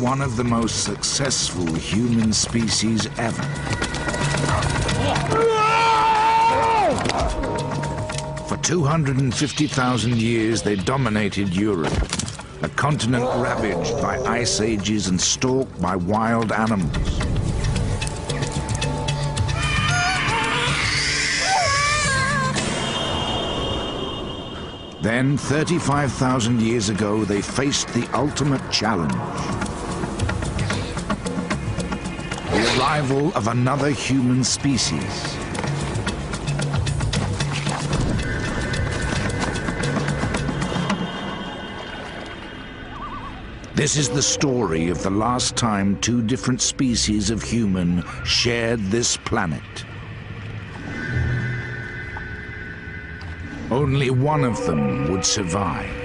one of the most successful human species ever. For 250,000 years, they dominated Europe, a continent ravaged by ice ages and stalked by wild animals. Then, 35,000 years ago, they faced the ultimate challenge. The arrival of another human species. This is the story of the last time two different species of human shared this planet. Only one of them would survive.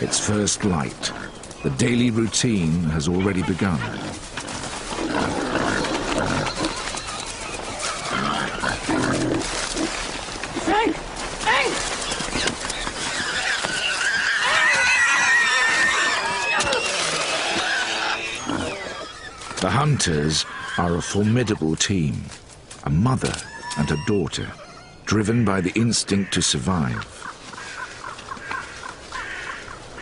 It's first light. The daily routine has already begun. The hunters are a formidable team, a mother and a daughter, driven by the instinct to survive.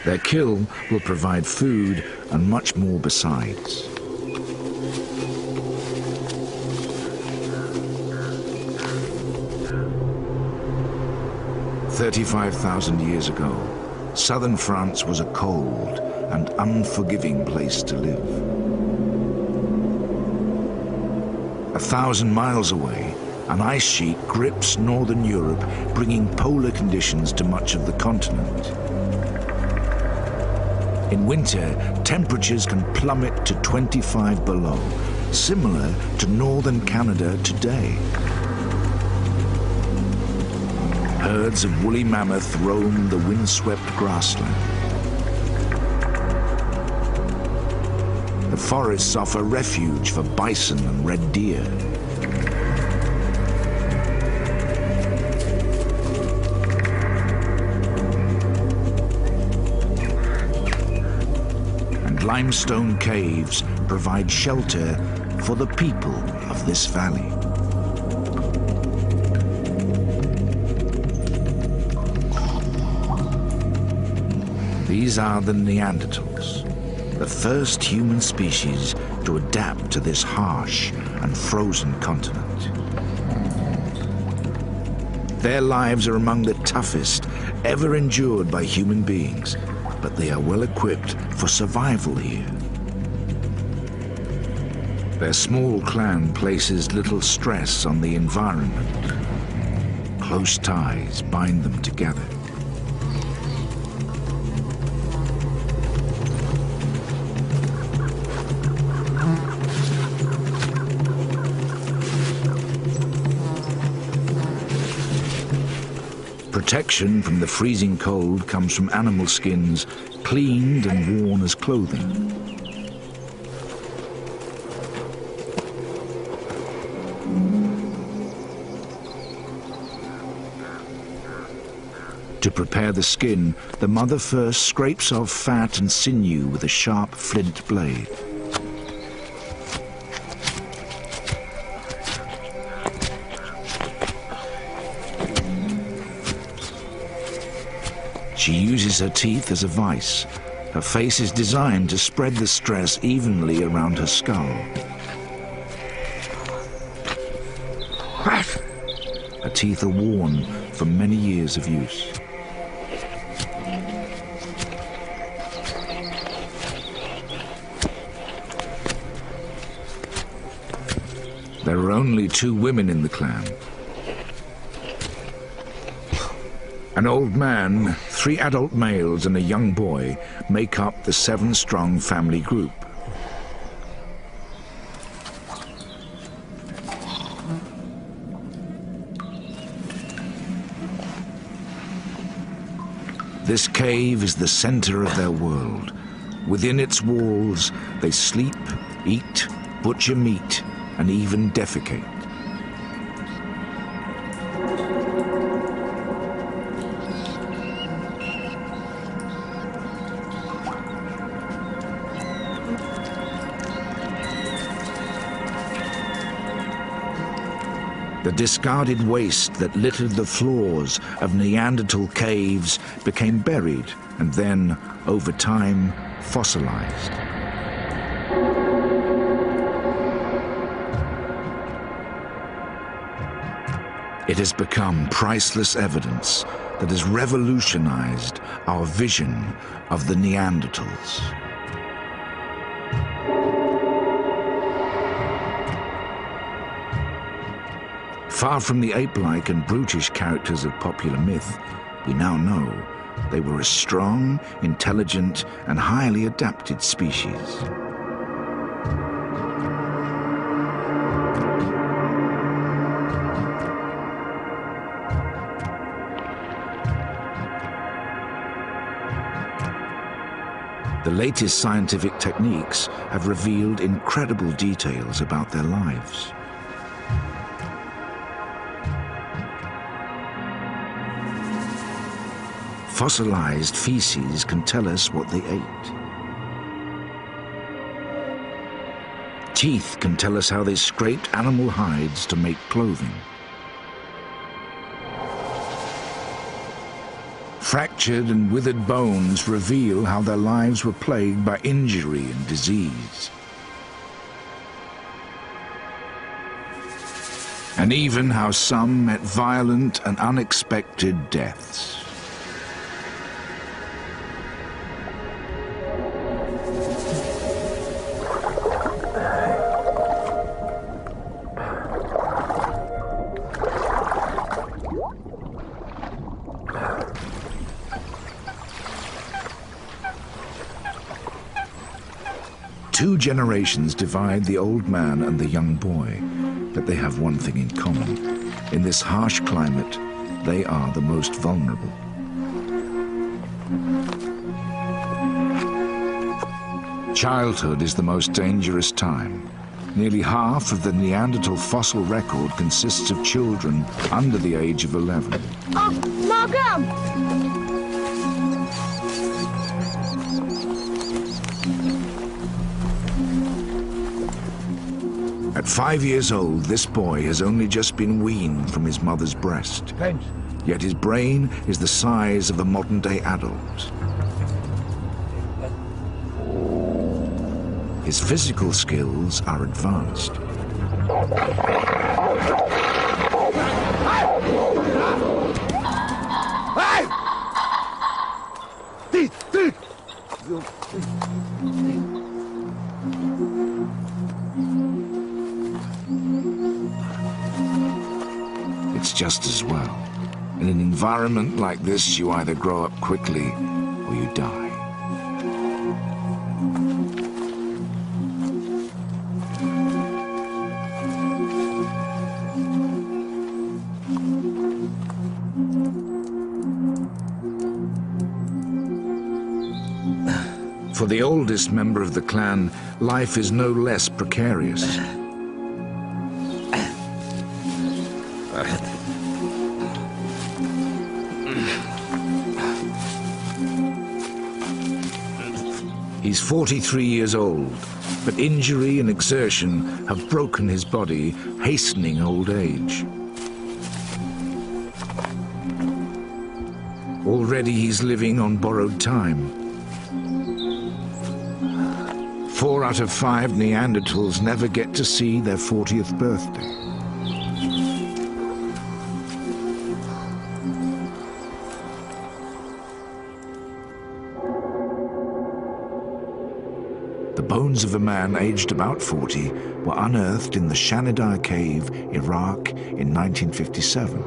Their kill will provide food and much more besides. "35,000 years ago, southern France was a cold and unforgiving place to live. 1,000 miles away, an ice sheet grips northern Europe, bringing polar conditions to much of the continent. In winter, temperatures can plummet to 25 below, similar to northern Canada today. Herds of woolly mammoth roam the windswept grassland. The forests offer refuge for bison and red deer. And limestone caves provide shelter for the people of this valley. These are the Neanderthals, the first human species to adapt to this harsh and frozen continent. Their lives are among the toughest ever endured by human beings, but they are well equipped for survival here. Their small clan places little stress on the environment. Close ties bind them together. Protection from the freezing cold comes from animal skins, cleaned and worn as clothing. To prepare the skin, the mother first scrapes off fat and sinew with a sharp flint blade. She uses her teeth as a vise. Her face is designed to spread the stress evenly around her skull. Her teeth are worn from many years of use. There are only 2 women in the clan. An old man, 3 adult males and a young boy make up the 7-strong family group. This cave is the center of their world. Within its walls, they sleep, eat, butcher meat, and even defecate. The discarded waste that littered the floors of Neanderthal caves became buried and then, over time, fossilized. It has become priceless evidence that has revolutionized our vision of the Neanderthals. Far from the ape-like and brutish characters of popular myth, we now know they were a strong, intelligent, and highly adapted species. The latest scientific techniques have revealed incredible details about their lives. Fossilized feces can tell us what they ate. Teeth can tell us how they scraped animal hides to make clothing. Fractured and withered bones reveal how their lives were plagued by injury and disease. And even how some met violent and unexpected deaths. Two generations divide the old man and the young boy, but they have one thing in common. In this harsh climate, they are the most vulnerable. Childhood is the most dangerous time. Nearly half of the Neanderthal fossil record consists of children under the age of 11. Oh, Malcolm! At 5 years old, this boy has only just been weaned from his mother's breast. Pleine. Yet his brain is the size of a modern-day adult. His physical skills are advanced. It's just as well. In an environment like this, you either grow up quickly or you die. For the oldest member of the clan, life is no less precarious. He's 43 years old, but injury and exertion have broken his body, hastening old age. Already he's living on borrowed time. 4 out of 5 Neanderthals never get to see their 40th birthday. The bones of a man aged about 40 were unearthed in the Shanidar Cave, Iraq, in 1957.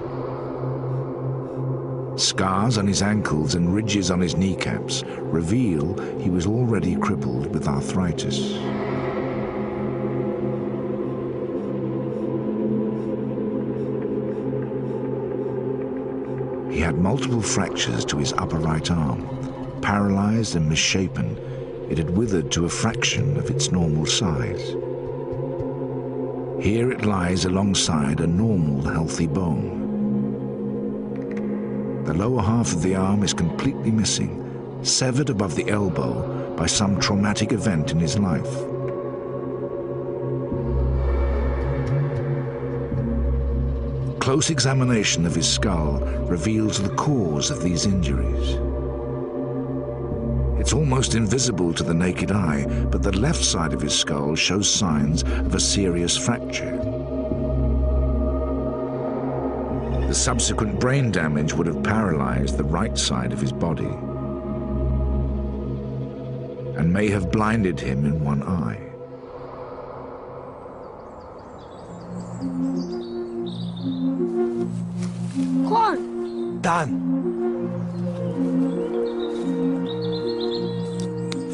Scars on his ankles and ridges on his kneecaps reveal he was already crippled with arthritis. He had multiple fractures to his upper right arm. Paralyzed and misshapen, it had withered to a fraction of its normal size. Here it lies alongside a normal, healthy bone. The lower half of the arm is completely missing, severed above the elbow by some traumatic event in his life. Close examination of his skull reveals the cause of these injuries. It's almost invisible to the naked eye, but the left side of his skull shows signs of a serious fracture. The subsequent brain damage would have paralyzed the right side of his body and may have blinded him in one eye. Done.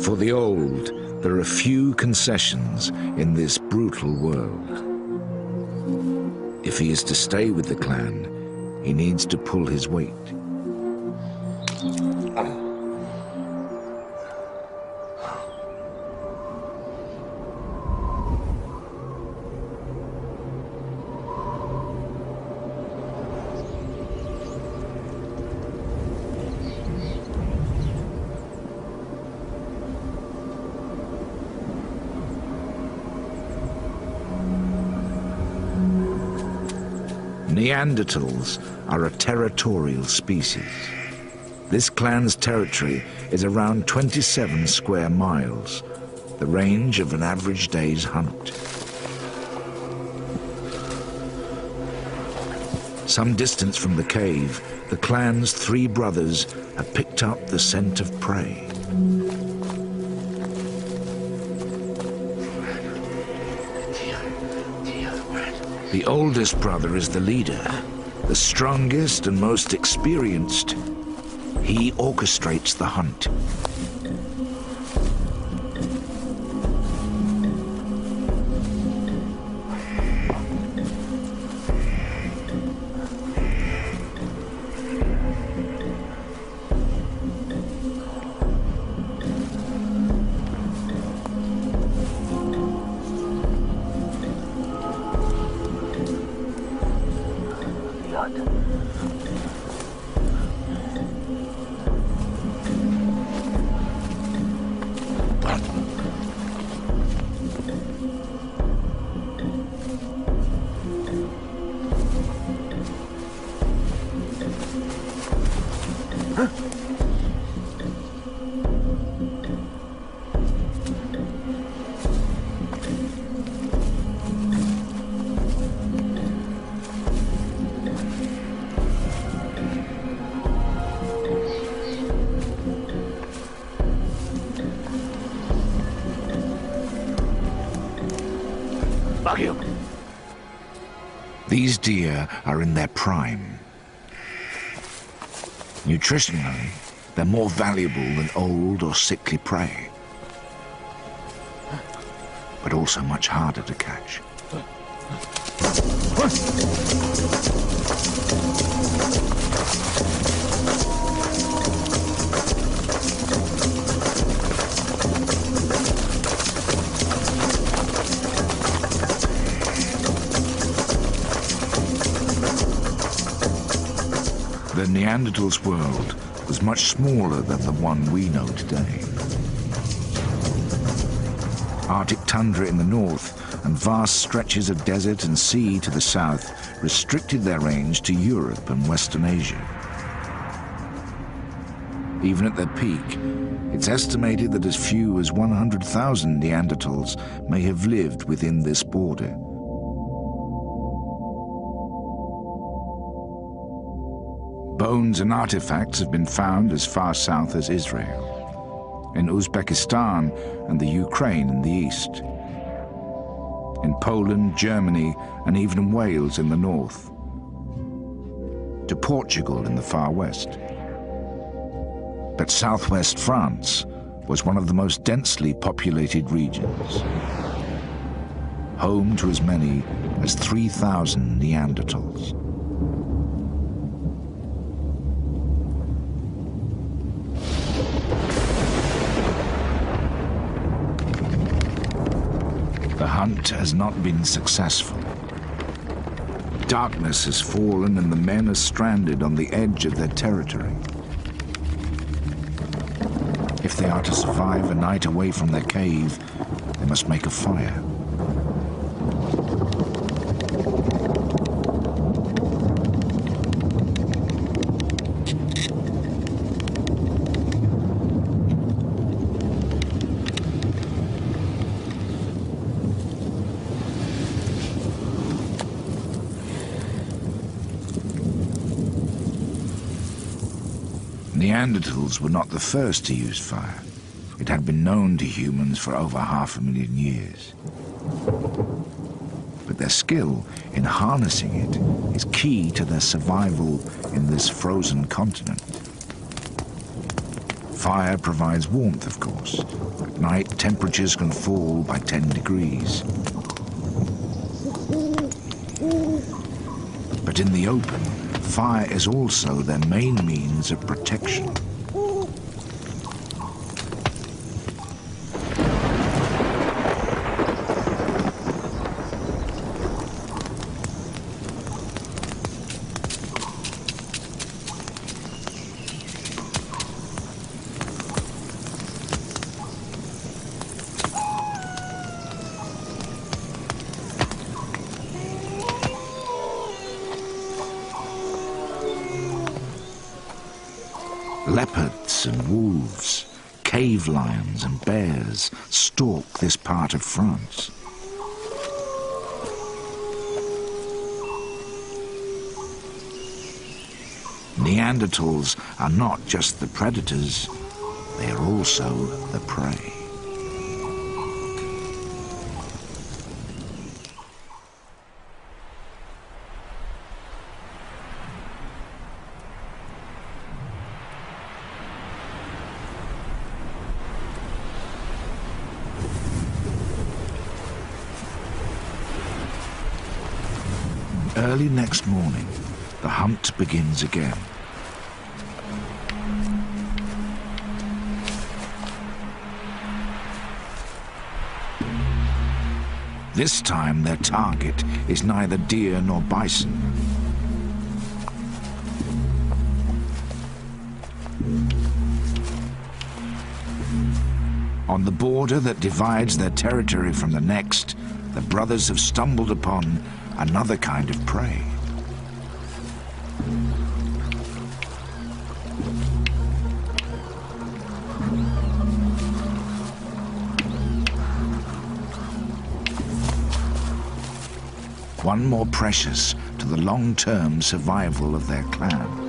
For the old, there are few concessions in this brutal world. If he is to stay with the clan, he needs to pull his weight. Neanderthals are a territorial species. This clan's territory is around 27 square miles, the range of an average day's hunt. Some distance from the cave, the clan's 3 brothers have picked up the scent of prey. The oldest brother is the leader, the strongest and most experienced. He orchestrates the hunt. These deer are in their prime. Nutritionally, they're more valuable than old or sickly prey, but also much harder to catch. The Neanderthals' world was much smaller than the one we know today. Arctic tundra in the north and vast stretches of desert and sea to the south restricted their range to Europe and Western Asia. Even at their peak, it's estimated that as few as 100,000 Neanderthals may have lived within this border. Bones and artifacts have been found as far south as Israel, in Uzbekistan and the Ukraine in the east, in Poland, Germany, and even Wales in the north, to Portugal in the far west. But southwest France was one of the most densely populated regions, home to as many as 3,000 Neanderthals. The hunt has not been successful. Darkness has fallen and the men are stranded on the edge of their territory. If they are to survive a night away from their cave, they must make a fire. Neanderthals were not the first to use fire. It had been known to humans for over 500,000 years. But their skill in harnessing it is key to their survival in this frozen continent. Fire provides warmth, of course. At night, temperatures can fall by 10 degrees. But in the open, fire is also their main means of protection. Leopards and wolves, cave lions and bears stalk this part of France. Neanderthals are not just the predators, they are also the prey. Early next morning, the hunt begins again. This time their target is neither deer nor bison. On the border that divides their territory from the next, the brothers have stumbled upon another kind of prey. One more precious to the long-term survival of their clan.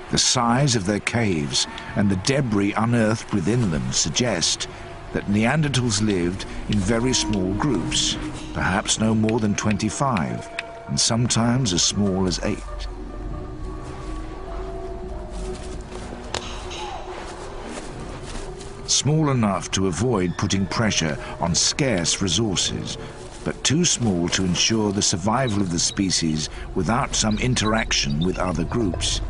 The size of their caves and the debris unearthed within them suggest that Neanderthals lived in very small groups, perhaps no more than 25, and sometimes as small as 8. Small enough to avoid putting pressure on scarce resources, but too small to ensure the survival of the species without some interaction with other groups.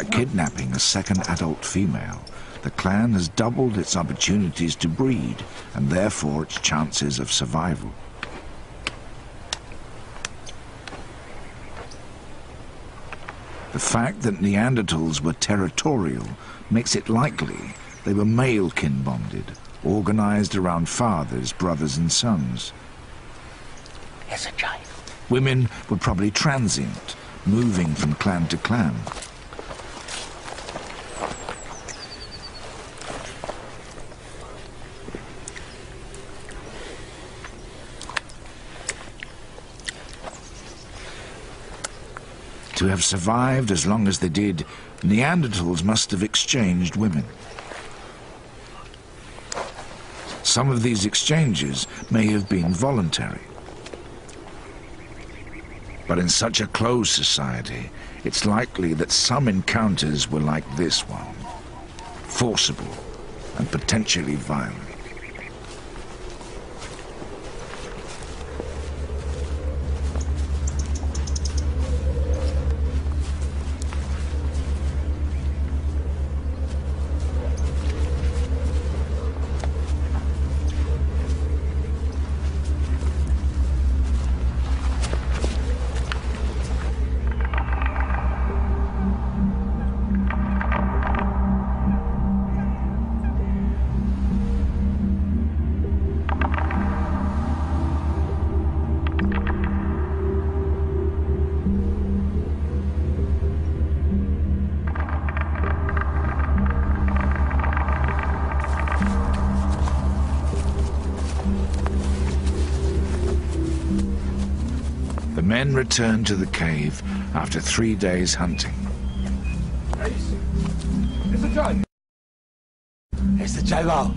By kidnapping a second adult female, the clan has doubled its opportunities to breed and therefore its chances of survival. The fact that Neanderthals were territorial makes it likely they were male kin bonded, organized around fathers, brothers and sons. It's a giant. Women were probably transient, moving from clan to clan. To have survived as long as they did, Neanderthals must have exchanged women. Some of these exchanges may have been voluntary. But in such a closed society, it's likely that some encounters were like this one, forcible and potentially violent. The men returned to the cave after 3 days hunting. It's a drive. It's the drive.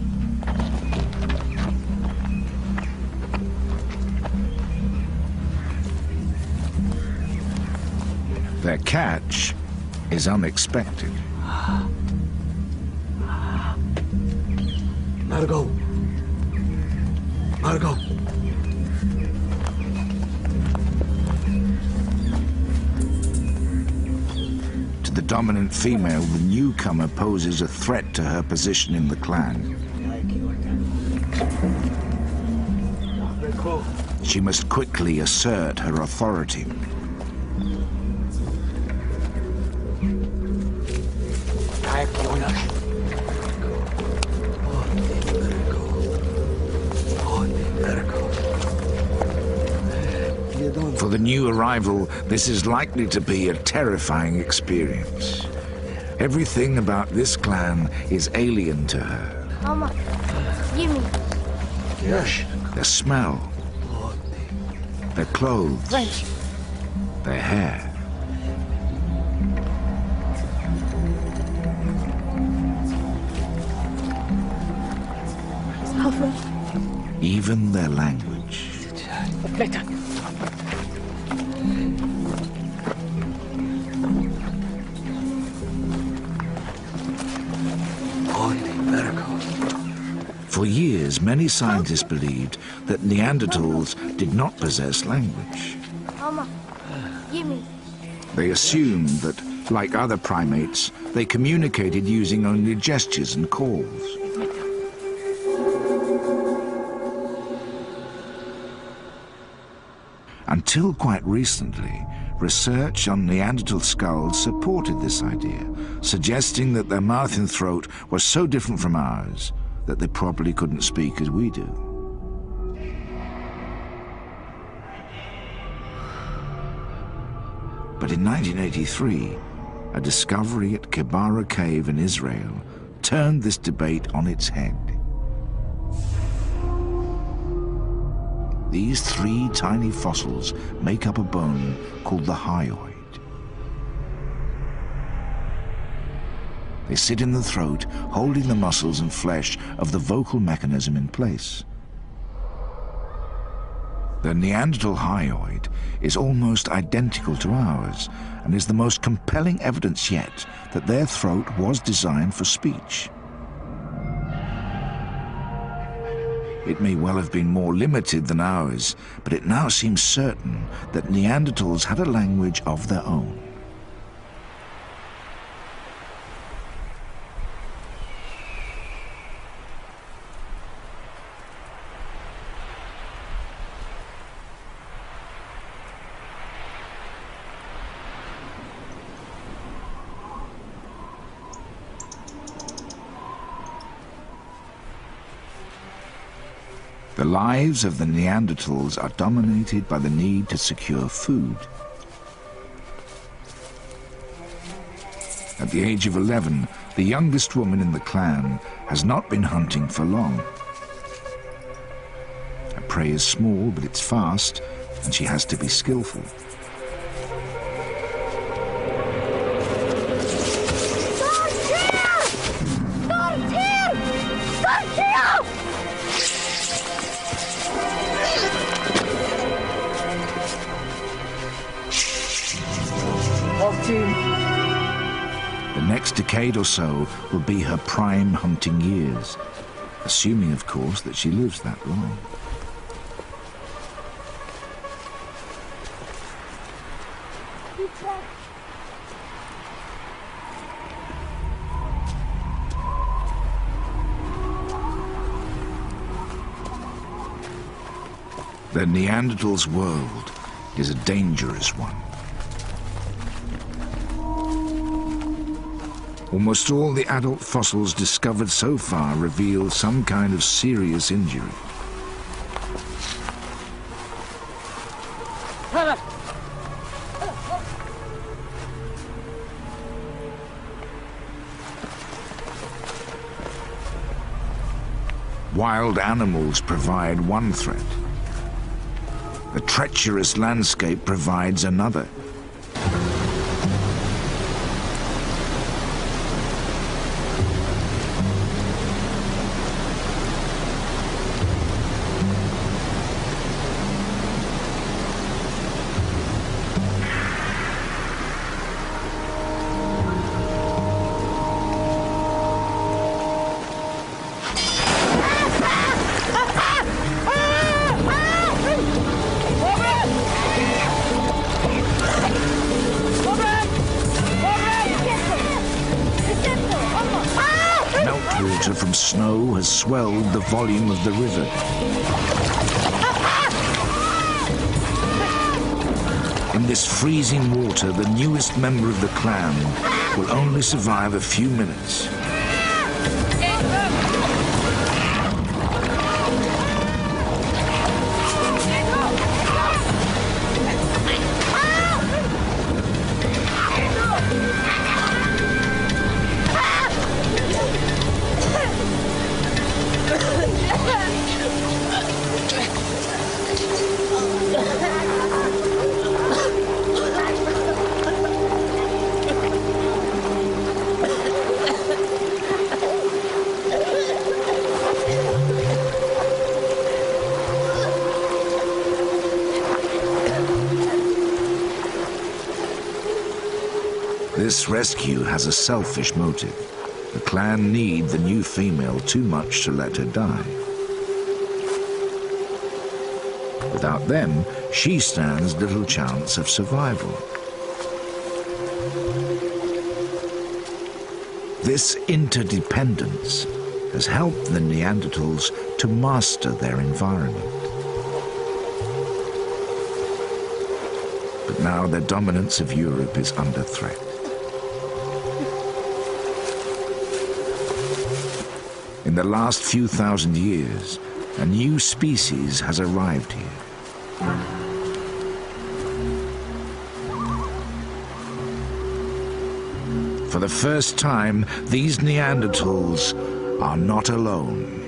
Their catch is unexpected. Margot. Margot. To the dominant female, the newcomer poses a threat to her position in the clan. She must quickly assert her authority. For the new arrival, this is likely to be a terrifying experience. Everything about this clan is alien to her. Mama, give me. Yes. Their smell, their clothes, French. their hair. Even their language. For years, many scientists believed that Neanderthals did not possess language. Mama, give me. They assumed that, like other primates, they communicated using only gestures and calls. Until quite recently, research on Neanderthal skulls supported this idea, suggesting that their mouth and throat were so different from ours that they probably couldn't speak as we do. But in 1983, a discovery at Kibara Cave in Israel turned this debate on its head. These 3 tiny fossils make up a bone called the hyoid. They sit in the throat, holding the muscles and flesh of the vocal mechanism in place. The Neanderthal hyoid is almost identical to ours and is the most compelling evidence yet that their throat was designed for speech. It may well have been more limited than ours, but it now seems certain that Neanderthals had a language of their own. The lives of the Neanderthals are dominated by the need to secure food. At the age of 11, the youngest woman in the clan has not been hunting for long. Her prey is small, but it's fast, and she has to be skillful. The next decade or so will be her prime hunting years, assuming, of course, that she lives that long. The Neanderthals' world is a dangerous one. Almost all the adult fossils discovered so far reveal some kind of serious injury. Wild animals provide one threat. The treacherous landscape provides another. Meltwater from snow has swelled the volume of the river. In this freezing water, the newest member of the clan will only survive a few minutes. This rescue has a selfish motive. The clan need the new female too much to let her die. Without them, she stands little chance of survival. This interdependence has helped the Neanderthals to master their environment. But now the dominance of Europe is under threat. In the last few thousand years, a new species has arrived here. For the first time, these Neanderthals are not alone.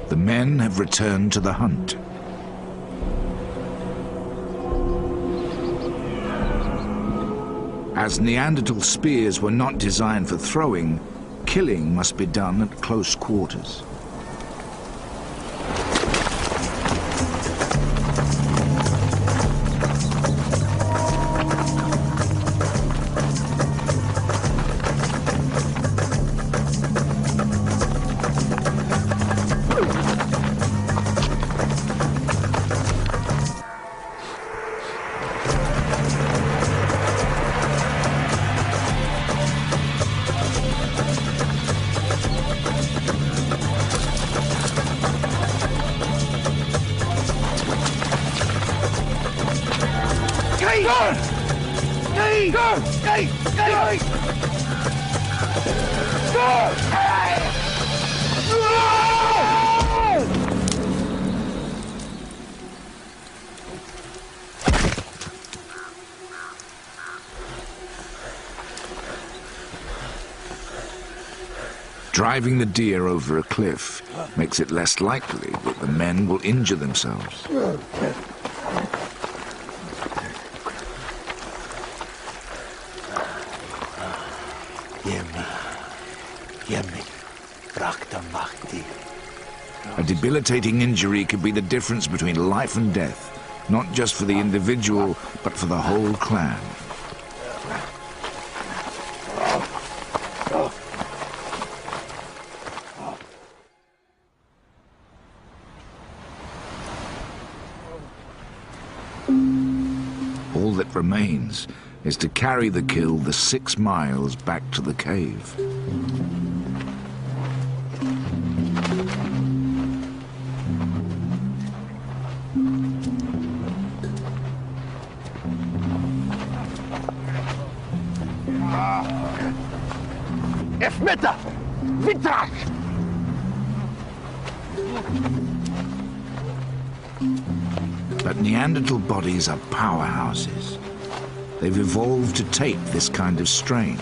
The men have returned to the hunt. As Neanderthal spears were not designed for throwing, killing must be done at close quarters. Driving the deer over a cliff makes it less likely that the men will injure themselves. A debilitating injury could be the difference between life and death, not just for the individual, but for the whole clan. All that remains is to carry the kill the 6 miles back to the cave. But Neanderthal bodies are powerhouses. They've evolved to take this kind of strain.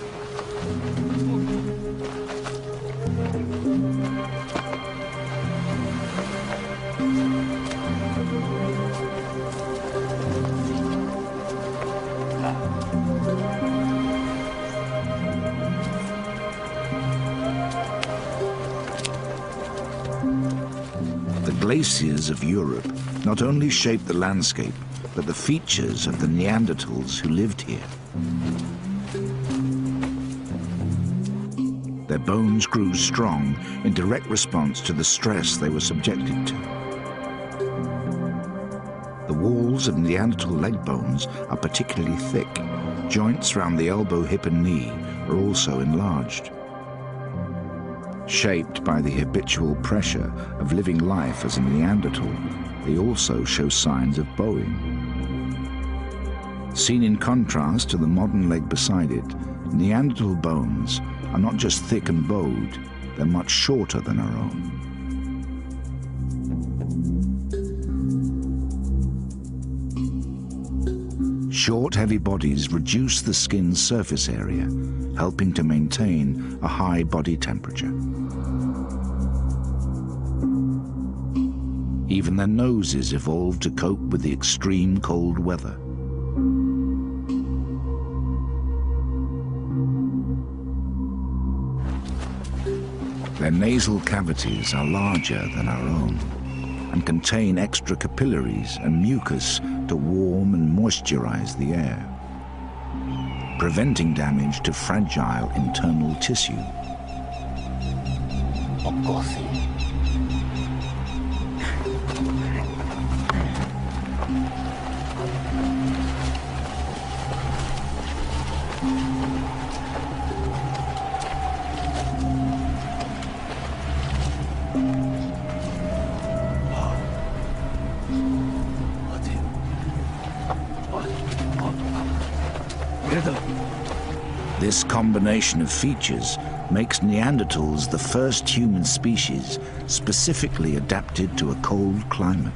The glaciers of Europe not only shaped the landscape, but the features of the Neanderthals who lived here. Their bones grew strong in direct response to the stress they were subjected to. The walls of Neanderthal leg bones are particularly thick. Joints around the elbow, hip and knee are also enlarged. Shaped by the habitual pressure of living life as a Neanderthal, they also show signs of bowing. Seen in contrast to the modern leg beside it, Neanderthal bones are not just thick and bowed, they're much shorter than our own. Short, heavy bodies reduce the skin's surface area, helping to maintain a high body temperature. Even their noses evolved to cope with the extreme cold weather. Their nasal cavities are larger than our own and contain extra capillaries and mucus to warm and moisturize the air, preventing damage to fragile internal tissue. This combination of features makes Neanderthals the first human species specifically adapted to a cold climate.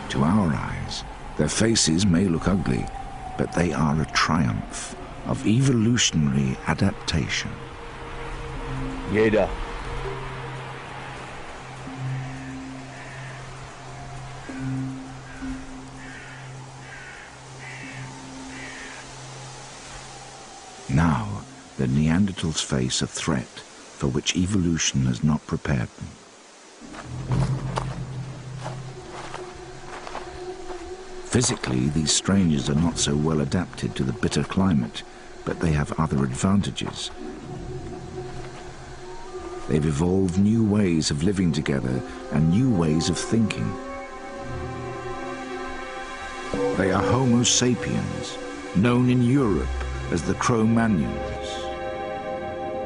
To our eyes, their faces may look ugly, but they are a triumph of evolutionary adaptation. Jeder. Now, the Neanderthals face a threat for which evolution has not prepared them. Physically, these strangers are not so well adapted to the bitter climate, but they have other advantages. They've evolved new ways of living together and new ways of thinking. They are Homo sapiens, known in Europe as the Cro-Magnons.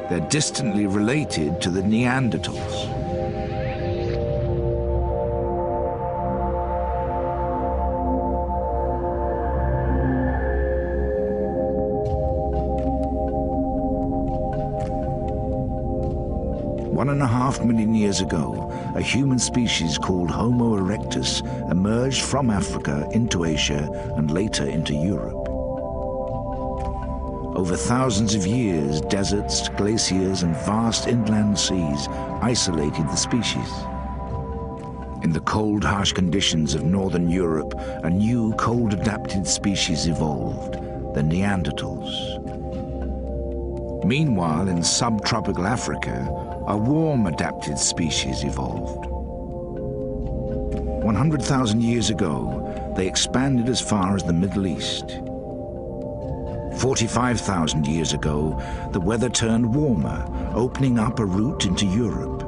They're distantly related to the Neanderthals. One and a half million years ago, a human species called Homo erectus emerged from Africa into Asia and later into Europe. Over thousands of years, deserts, glaciers, and vast inland seas isolated the species. In the cold, harsh conditions of northern Europe, a new cold-adapted species evolved, the Neanderthals. Meanwhile, in subtropical Africa, a warm-adapted species evolved. 100,000 years ago, they expanded as far as the Middle East. 45,000 years ago, the weather turned warmer, opening up a route into Europe.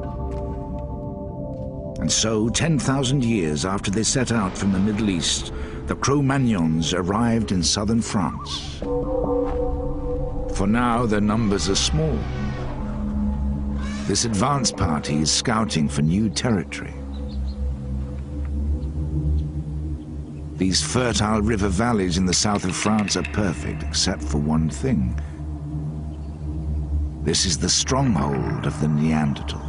And so, 10,000 years after they set out from the Middle East, the Cro-Magnons arrived in southern France. For now, their numbers are small. This advance party is scouting for new territory. These fertile river valleys in the south of France are perfect, except for one thing. This is the stronghold of the Neanderthals.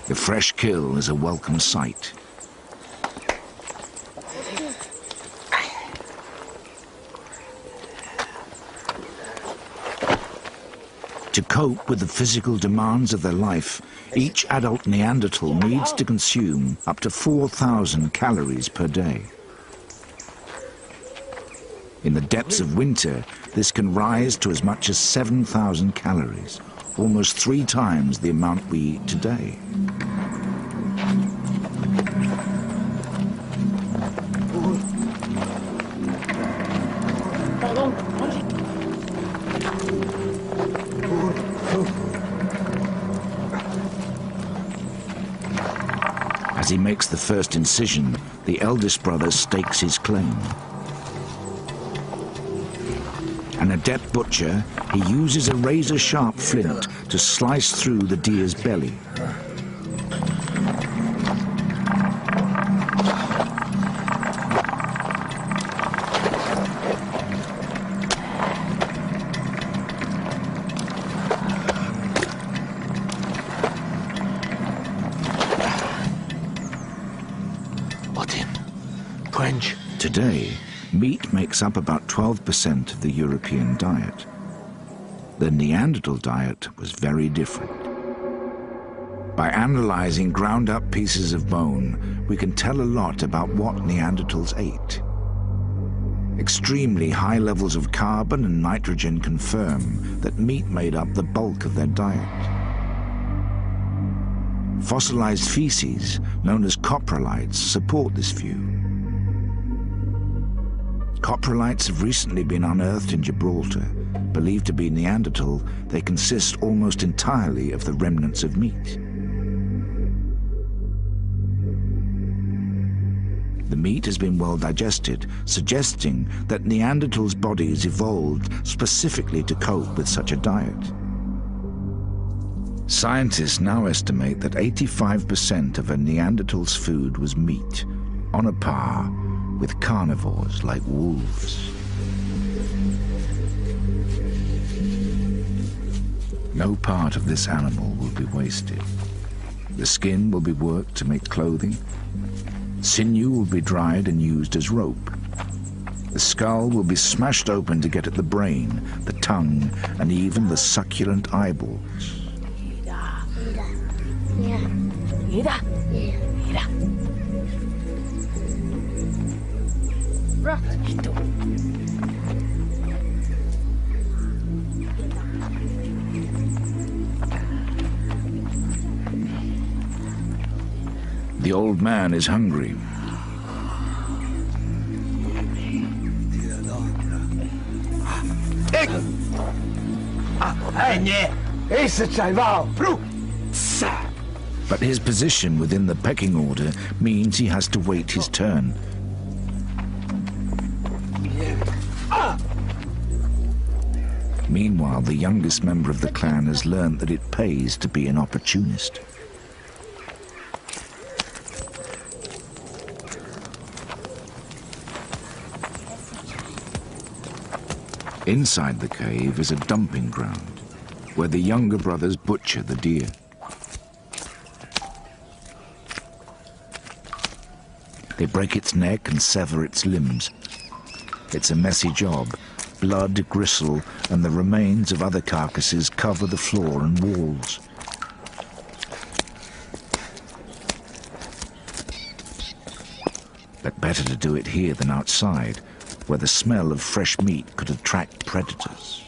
The fresh kill is a welcome sight. To cope with the physical demands of their life, each adult Neanderthal needs to consume up to 4,000 calories per day. In the depths of winter, this can rise to as much as 7,000 calories, almost 3 times the amount we eat today. As he makes the first incision, the eldest brother stakes his claim. An adept butcher, he uses a razor-sharp flint to slice through the deer's belly. Today, meat makes up about 12% of the European diet. The Neanderthal diet was very different. By analyzing ground-up pieces of bone, we can tell a lot about what Neanderthals ate. Extremely high levels of carbon and nitrogen confirm that meat made up the bulk of their diet. Fossilized feces, known as coprolites, support this view. Coprolites have recently been unearthed in Gibraltar. Believed to be Neanderthal, they consist almost entirely of the remnants of meat. The meat has been well digested, suggesting that Neanderthals' bodies evolved specifically to cope with such a diet. Scientists now estimate that 85% of a Neanderthal's food was meat, on a par with carnivores like wolves. No part of this animal will be wasted. The skin will be worked to make clothing. Sinew will be dried and used as rope. The skull will be smashed open to get at the brain, the tongue, and even the succulent eyeballs. The old man is hungry. But his position within the pecking order means he has to wait his turn. Meanwhile, the youngest member of the clan has learned that it pays to be an opportunist. Inside the cave is a dumping ground, where the younger brothers butcher the deer. They break its neck and sever its limbs. It's a messy job. Blood, gristle, and the remains of other carcasses cover the floor and walls. But better to do it here than outside, where the smell of fresh meat could attract predators.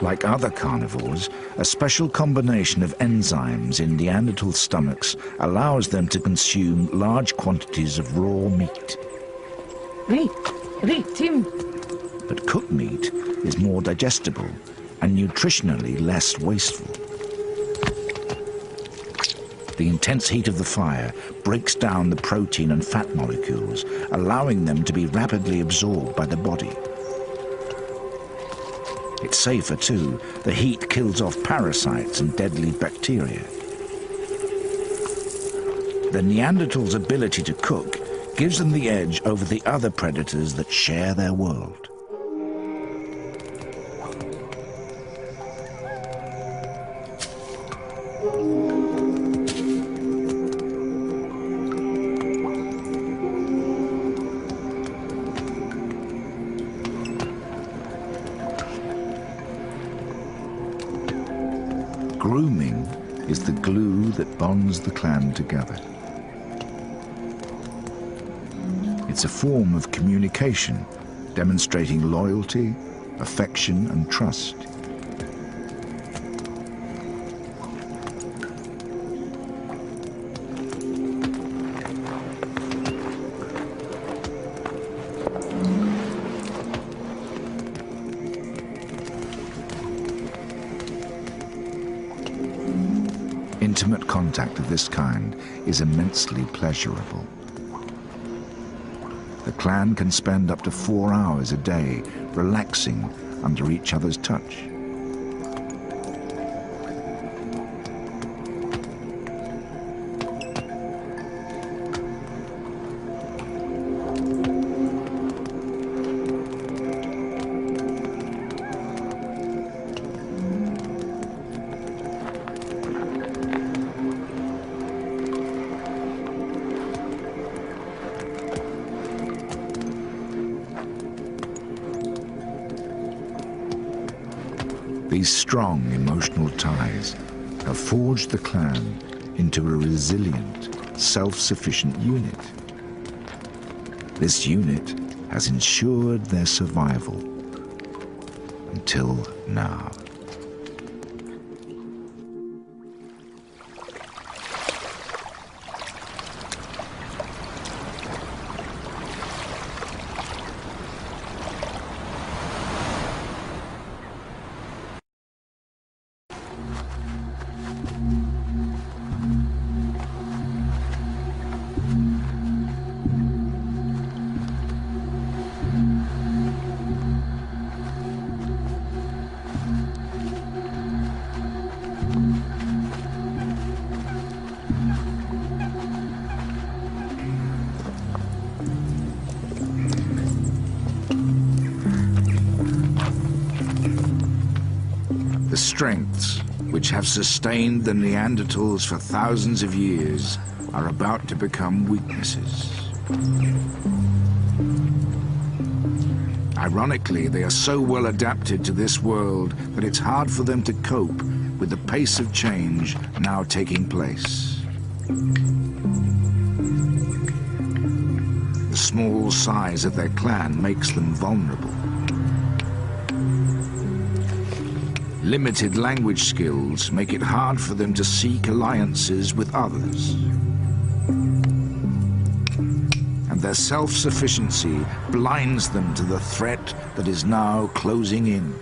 Like other carnivores, a special combination of enzymes in Neanderthal stomachs allows them to consume large quantities of raw meat. But cooked meat is more digestible and nutritionally less wasteful. The intense heat of the fire breaks down the protein and fat molecules, allowing them to be rapidly absorbed by the body. It's safer too. The heat kills off parasites and deadly bacteria. The Neanderthals' ability to cook gives them the edge over the other predators that share their world. Grooming is the glue that bonds the clan together. It's a form of communication, demonstrating loyalty, affection, and trust. Intimate contact of this kind is immensely pleasurable. The clan can spend up to 4 hours a day relaxing under each other's touch. These strong emotional ties have forged the clan into a resilient, self-sufficient unit. This unit has ensured their survival until now. The strengths which have sustained the Neanderthals for thousands of years are about to become weaknesses. Ironically, they are so well adapted to this world that it's hard for them to cope with the pace of change now taking place. The small size of their clan makes them vulnerable. Limited language skills make it hard for them to seek alliances with others. And their self-sufficiency blinds them to the threat that is now closing in.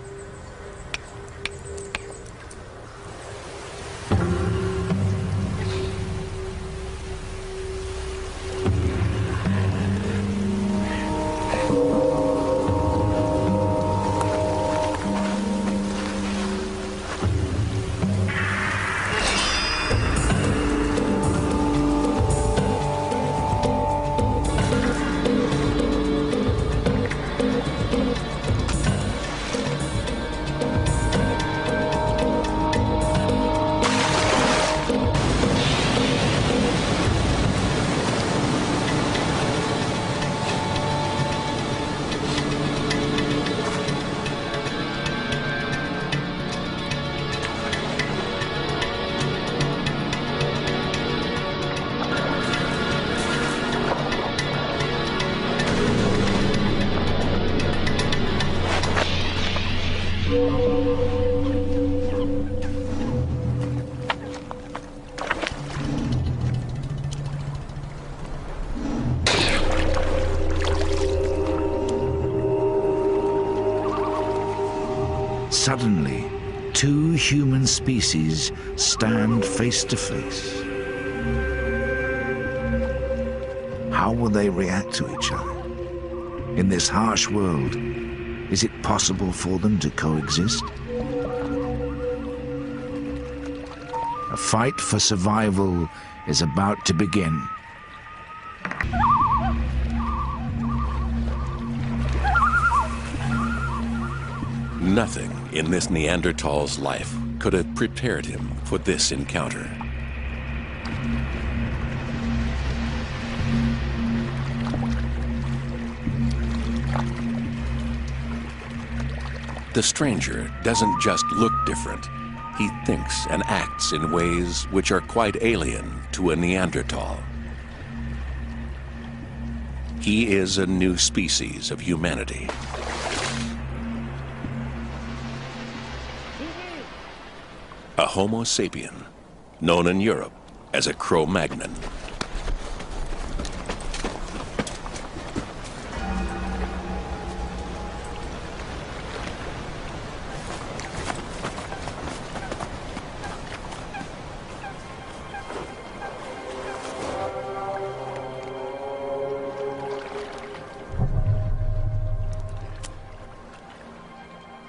Suddenly, two human species stand face to face. How will they react to each other? In this harsh world, is it possible for them to coexist? A fight for survival is about to begin. Nothing in this Neanderthal's life could have prepared him for this encounter. The stranger doesn't just look different. He thinks and acts in ways which are quite alien to a Neanderthal. He is a new species of humanity. A Homo sapien, known in Europe as a Cro-Magnon.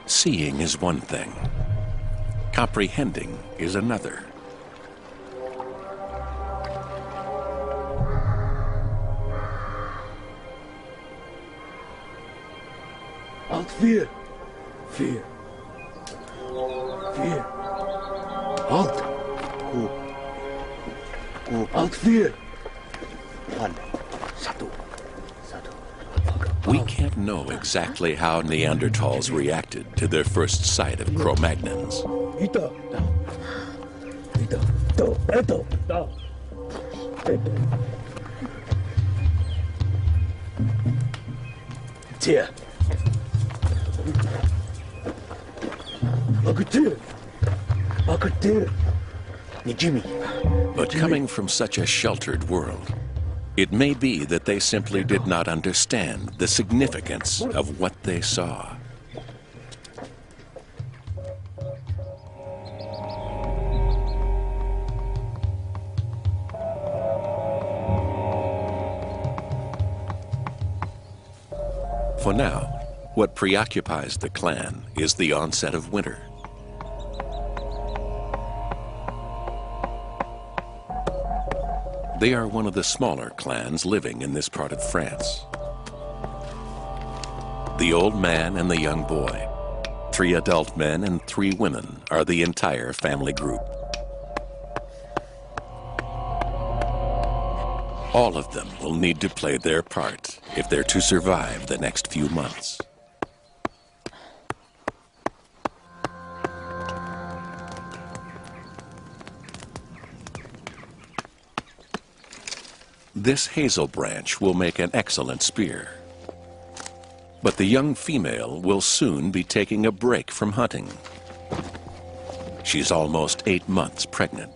Seeing is one thing. Comprehending is another. Alt 4. 4. 4. Alt. Alt 4. 1. 1. We can't know exactly how Neanderthals reacted to their first sight of Cro-Magnons. But coming from such a sheltered world, it may be that they simply did not understand the significance of what they saw. For now, what preoccupies the clan is the onset of winter. They are one of the smaller clans living in this part of France. The old man and the young boy, 3 adult men and 3 women are the entire family group. All of them will need to play their part if they're to survive the next few months. This hazel branch will make an excellent spear. But the young female will soon be taking a break from hunting. She's almost 8 months pregnant.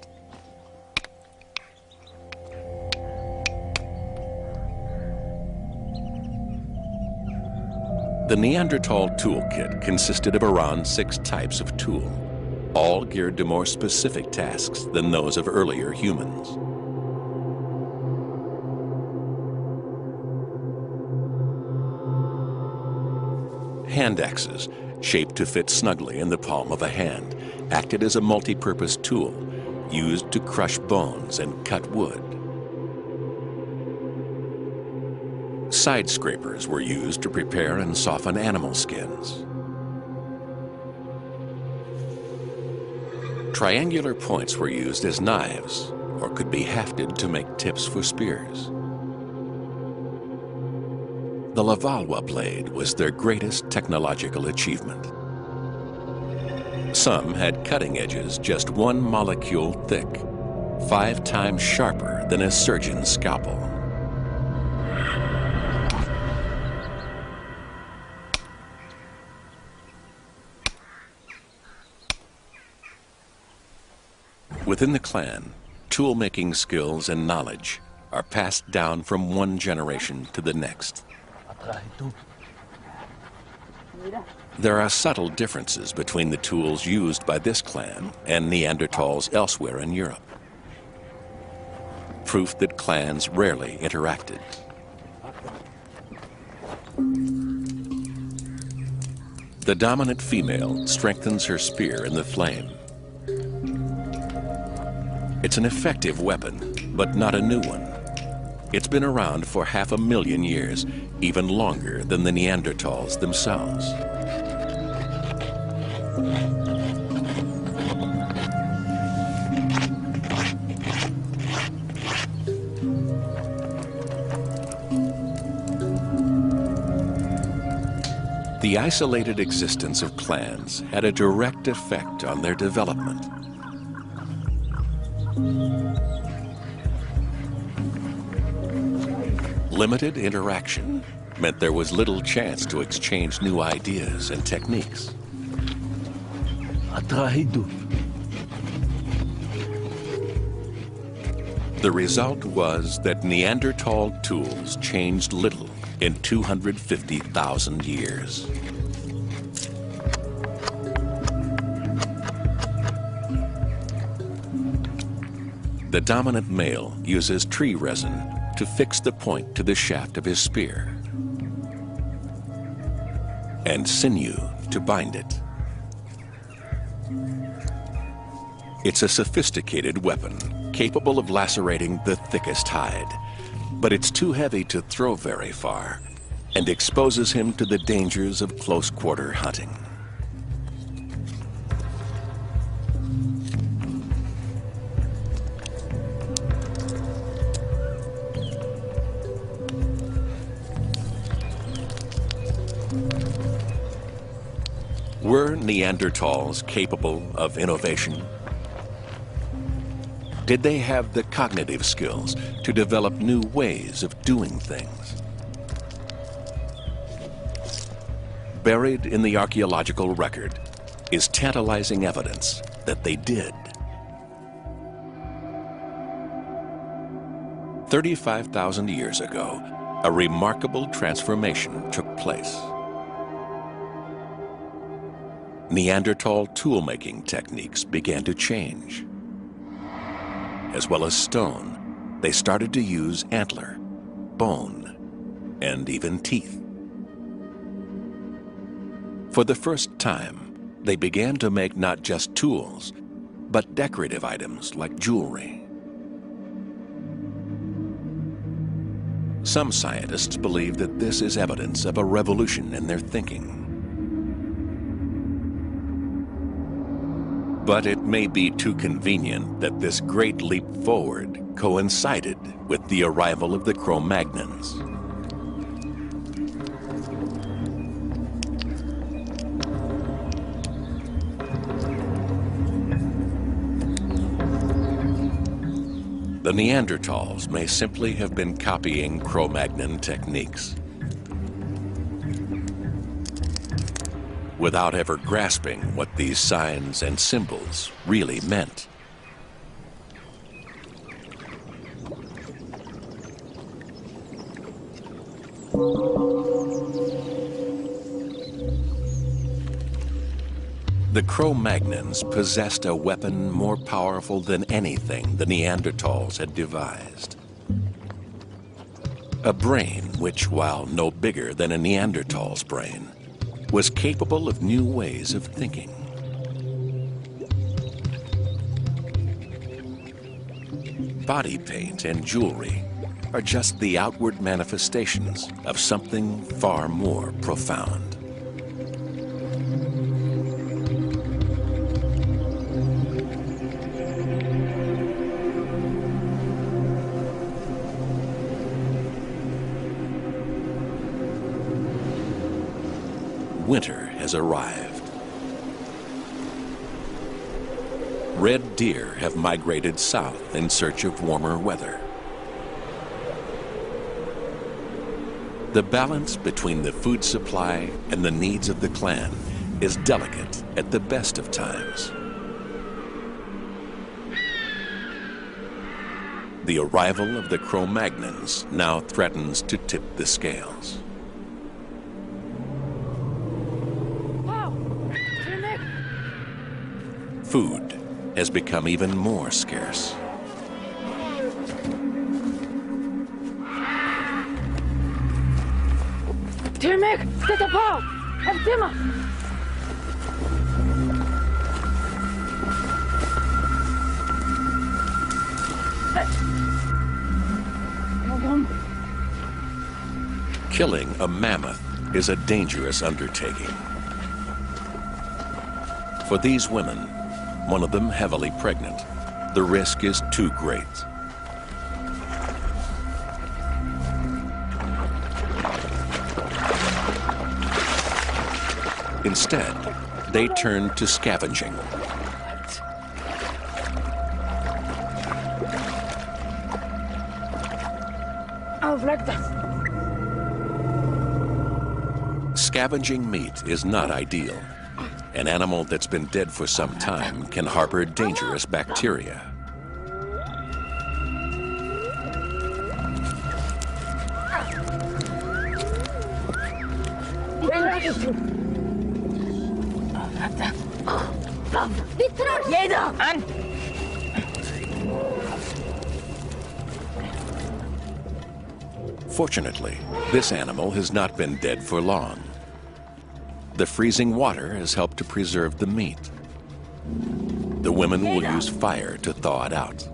The Neanderthal toolkit consisted of around 6 types of tool, all geared to more specific tasks than those of earlier humans. Hand axes, shaped to fit snugly in the palm of a hand, acted as a multi-purpose tool used to crush bones and cut wood. Side scrapers were used to prepare and soften animal skins. Triangular points were used as knives, or could be hafted to make tips for spears. The Lavallois blade was their greatest technological achievement. Some had cutting edges just 1 molecule thick, 5 times sharper than a surgeon's scalpel. Within the clan, tool-making skills and knowledge are passed down from one generation to the next. There are subtle differences between the tools used by this clan and Neanderthals elsewhere in Europe. Proof that clans rarely interacted. The dominant female strengthens her spear in the flame. It's an effective weapon, but not a new one. It's been around for 500,000 years, even longer than the Neanderthals themselves. The isolated existence of clans had a direct effect on their development. Limited interaction meant there was little chance to exchange new ideas and techniques. The result was that Neanderthal tools changed little in 250,000 years. The dominant male uses tree resin to fix the point to the shaft of his spear, and sinew to bind it. It's a sophisticated weapon, capable of lacerating the thickest hide, but it's too heavy to throw very far and exposes him to the dangers of close-quarter hunting. Were Neanderthals capable of innovation? Did they have the cognitive skills to develop new ways of doing things? Buried in the archaeological record is tantalizing evidence that they did. 35,000 years ago, a remarkable transformation took place. Neanderthal tool-making techniques began to change. As well as stone, they started to use antler, bone, and even teeth. For the first time, they began to make not just tools, but decorative items like jewelry. Some scientists believe that this is evidence of a revolution in their thinking. But it may be too convenient that this great leap forward coincided with the arrival of the Cro-Magnons. The Neanderthals may simply have been copying Cro-Magnon techniques without ever grasping what these signs and symbols really meant. The Cro-Magnons possessed a weapon more powerful than anything the Neanderthals had devised. A brain which, while no bigger than a Neanderthal's brain, was capable of new ways of thinking. Body paint and jewelry are just the outward manifestations of something far more profound. Winter has arrived. Red deer have migrated south in search of warmer weather. The balance between the food supply and the needs of the clan is delicate at the best of times. The arrival of the Cro-Magnons now threatens to tip the scales. Food has become even more scarce. Tyrmek, zet op hou! Heb timmer! Killing a mammoth is a dangerous undertaking. For these women, one of them heavily pregnant, the risk is too great. Instead, they turn to scavenging. Scavenging meat is not ideal. An animal that's been dead for some time can harbor dangerous bacteria. Fortunately, this animal has not been dead for long. The freezing water has helped to preserve the meat. The women will use fire to thaw it out.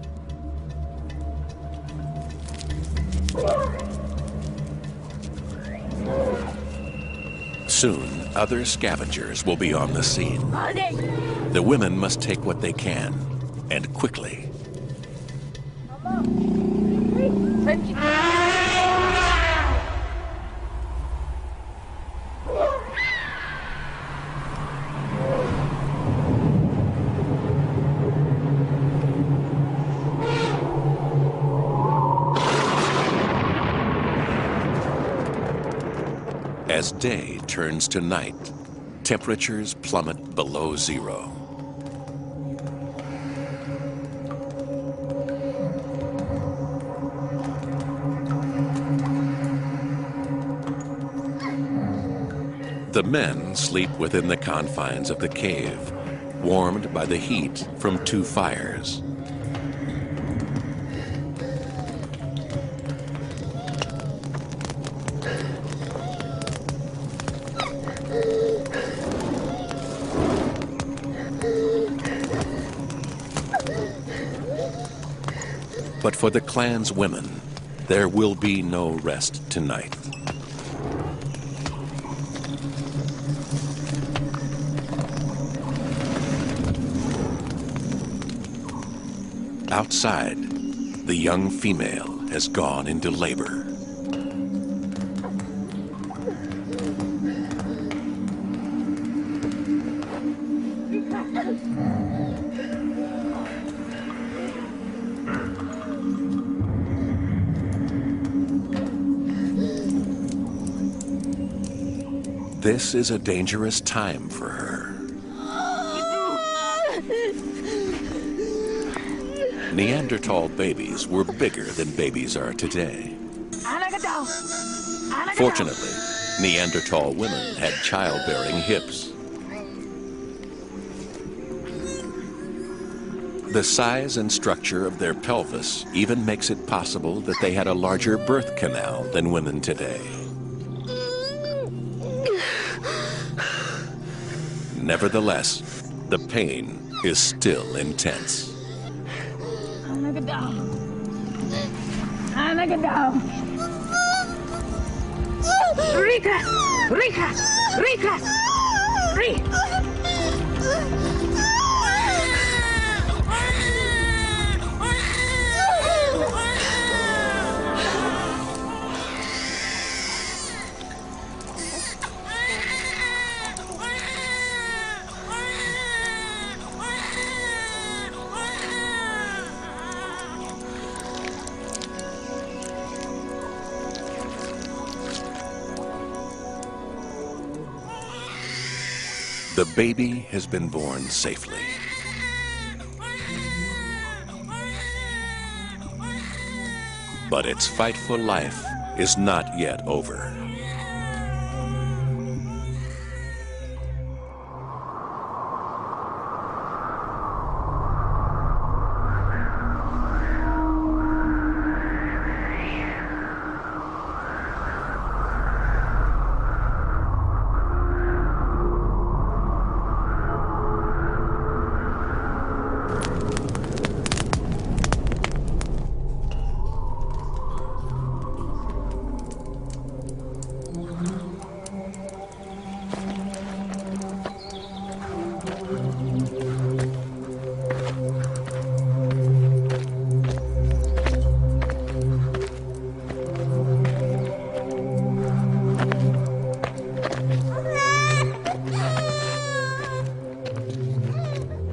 Soon, other scavengers will be on the scene. The women must take what they can, and quickly. As day turns to night, temperatures plummet below zero. The men sleep within the confines of the cave, warmed by the heat from two fires. But for the clan's women, there will be no rest tonight. Outside, the young female has gone into labor. This is a dangerous time for her. Neanderthal babies were bigger than babies are today. Fortunately, Neanderthal women had childbearing hips. The size and structure of their pelvis even makes it possible that they had a larger birth canal than women today. Nevertheless, the pain is still intense. Rika! Rika! Rika! Rika! The baby has been born safely. But its fight for life is not yet over.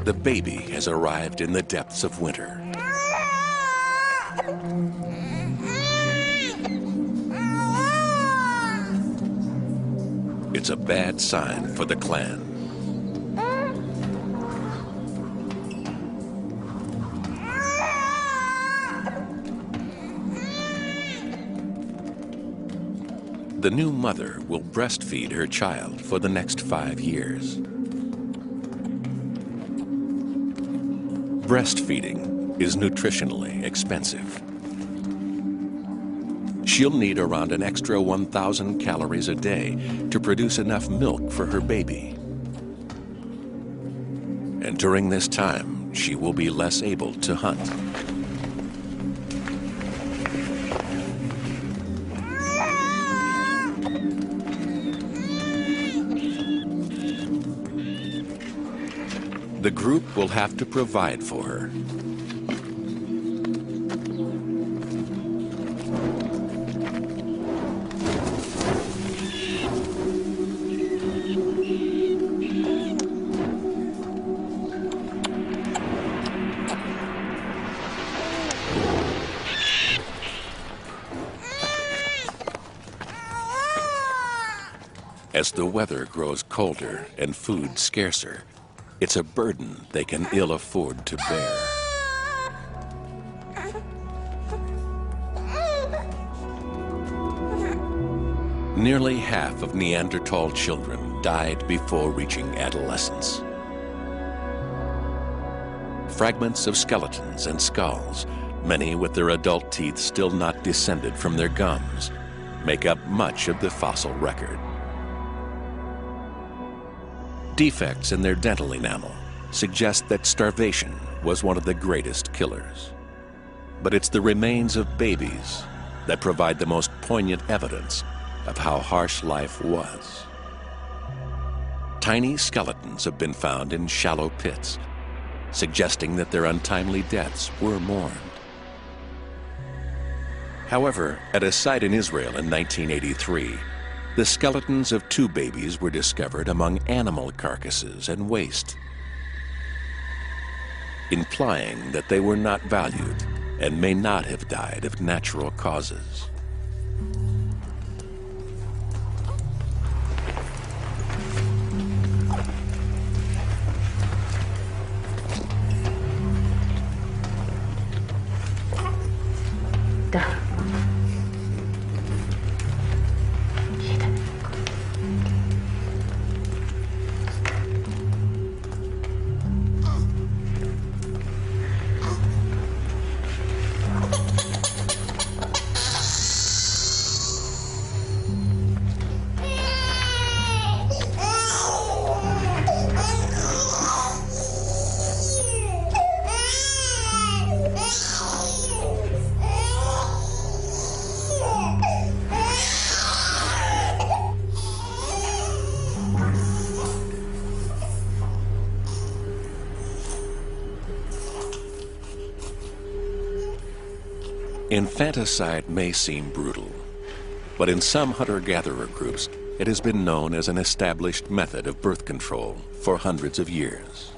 The baby has arrived in the depths of winter. It's a bad sign for the clan. The new mother will breastfeed her child for the next 5 years. Breastfeeding is nutritionally expensive. She'll need around an extra 1,000 calories a day to produce enough milk for her baby. And during this time, she will be less able to hunt. The group will have to provide for her. As the weather grows colder and food scarcer, it's a burden they can ill afford to bear. Nearly half of Neanderthal children died before reaching adolescence. Fragments of skeletons and skulls, many with their adult teeth still not descended from their gums, make up much of the fossil record. Defects in their dental enamel suggest that starvation was one of the greatest killers. But it's the remains of babies that provide the most poignant evidence of how harsh life was. Tiny skeletons have been found in shallow pits, suggesting that their untimely deaths were mourned. However, at a site in Israel in 1983, the skeletons of 2 babies were discovered among animal carcasses and waste, implying that they were not valued and may not have died of natural causes. Infanticide may seem brutal, but in some hunter-gatherer groups, it has been known as an established method of birth control for hundreds of years.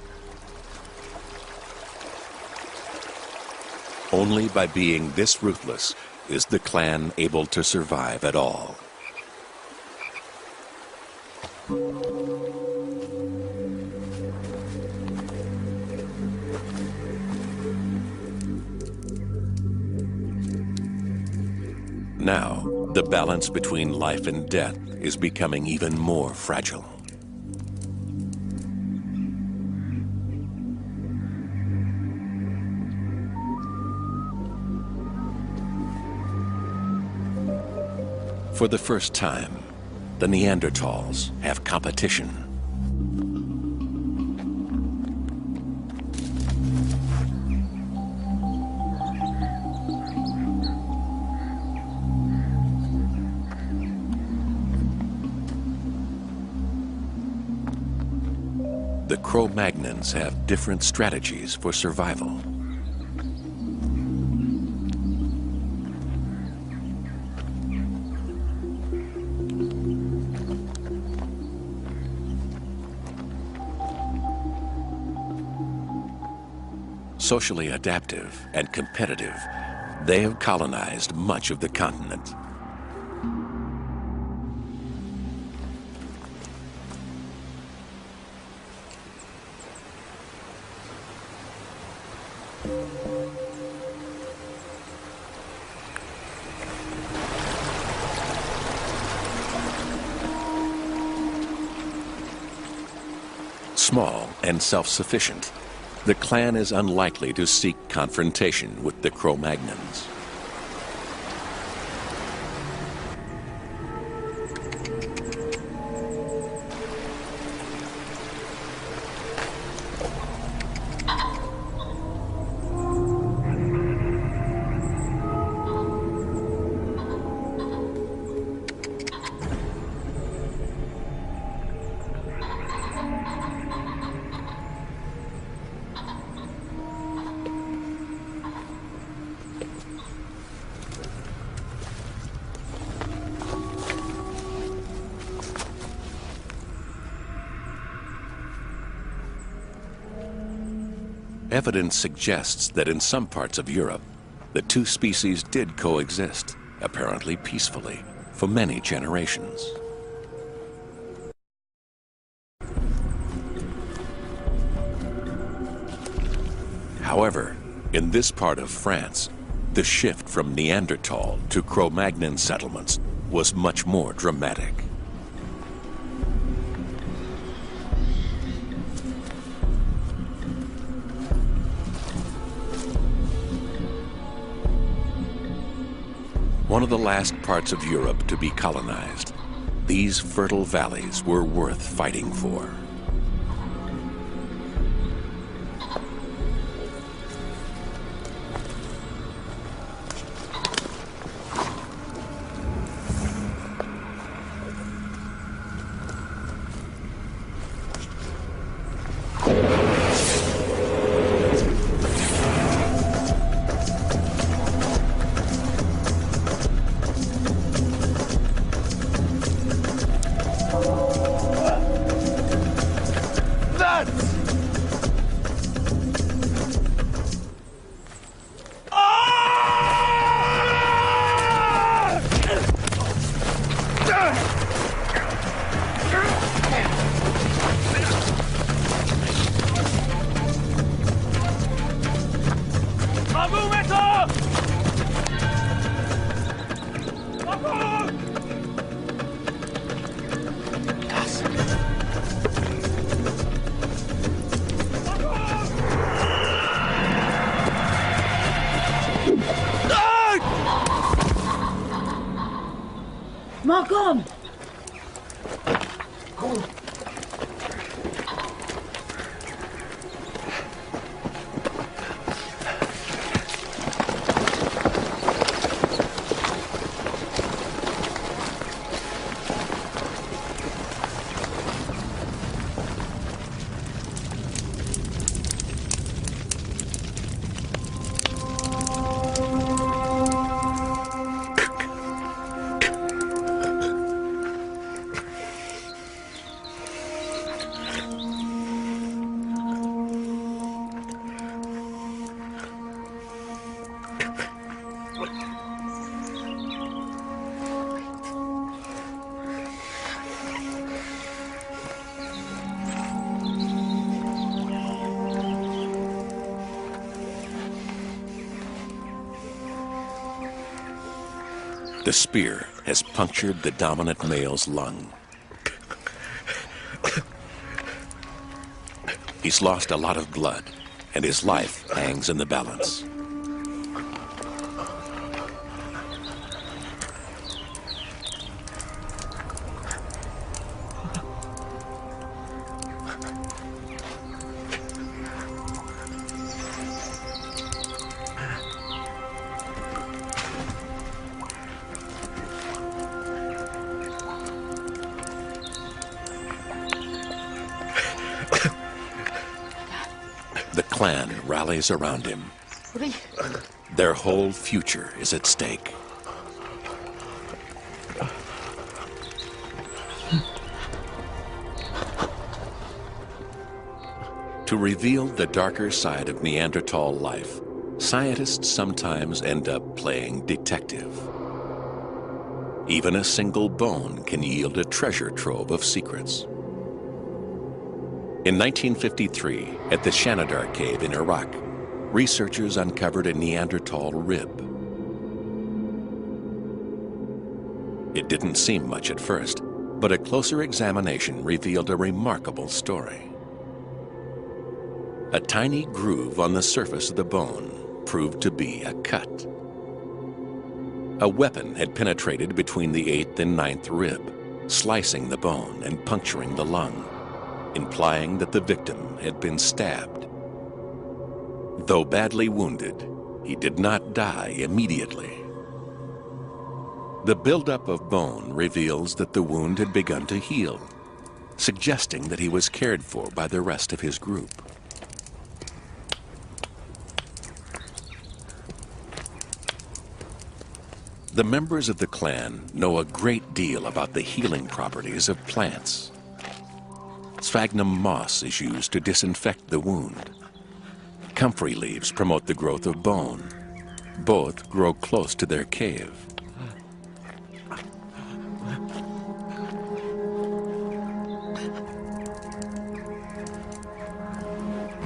Only by being this ruthless is the clan able to survive at all. Now, the balance between life and death is becoming even more fragile. For the first time, the Neanderthals have competition. The Cro-Magnons have different strategies for survival. Socially adaptive and competitive, they have colonized much of the continent. Small and self-sufficient, the clan is unlikely to seek confrontation with the Cro-Magnons. Evidence suggests that in some parts of Europe, the two species did coexist, apparently peacefully, for many generations. However, in this part of France, the shift from Neanderthal to Cro-Magnon settlements was much more dramatic. One of the last parts of Europe to be colonized, these fertile valleys were worth fighting for. The spear has punctured the dominant male's lung. He's lost a lot of blood, and his life hangs in the balance. The clan rallies around him. Their whole future is at stake. To reveal the darker side of Neanderthal life, scientists sometimes end up playing detective. Even a single bone can yield a treasure trove of secrets. In 1953, at the Shanidar Cave in Iraq, researchers uncovered a Neanderthal rib. It didn't seem much at first, but a closer examination revealed a remarkable story. A tiny groove on the surface of the bone proved to be a cut. A weapon had penetrated between the 8th and 9th rib, slicing the bone and puncturing the lung, implying that the victim had been stabbed. Though badly wounded, he did not die immediately. The buildup of bone reveals that the wound had begun to heal, suggesting that he was cared for by the rest of his group. The members of the clan know a great deal about the healing properties of plants. Sphagnum moss is used to disinfect the wound. Comfrey leaves promote the growth of bone. Both grow close to their cave.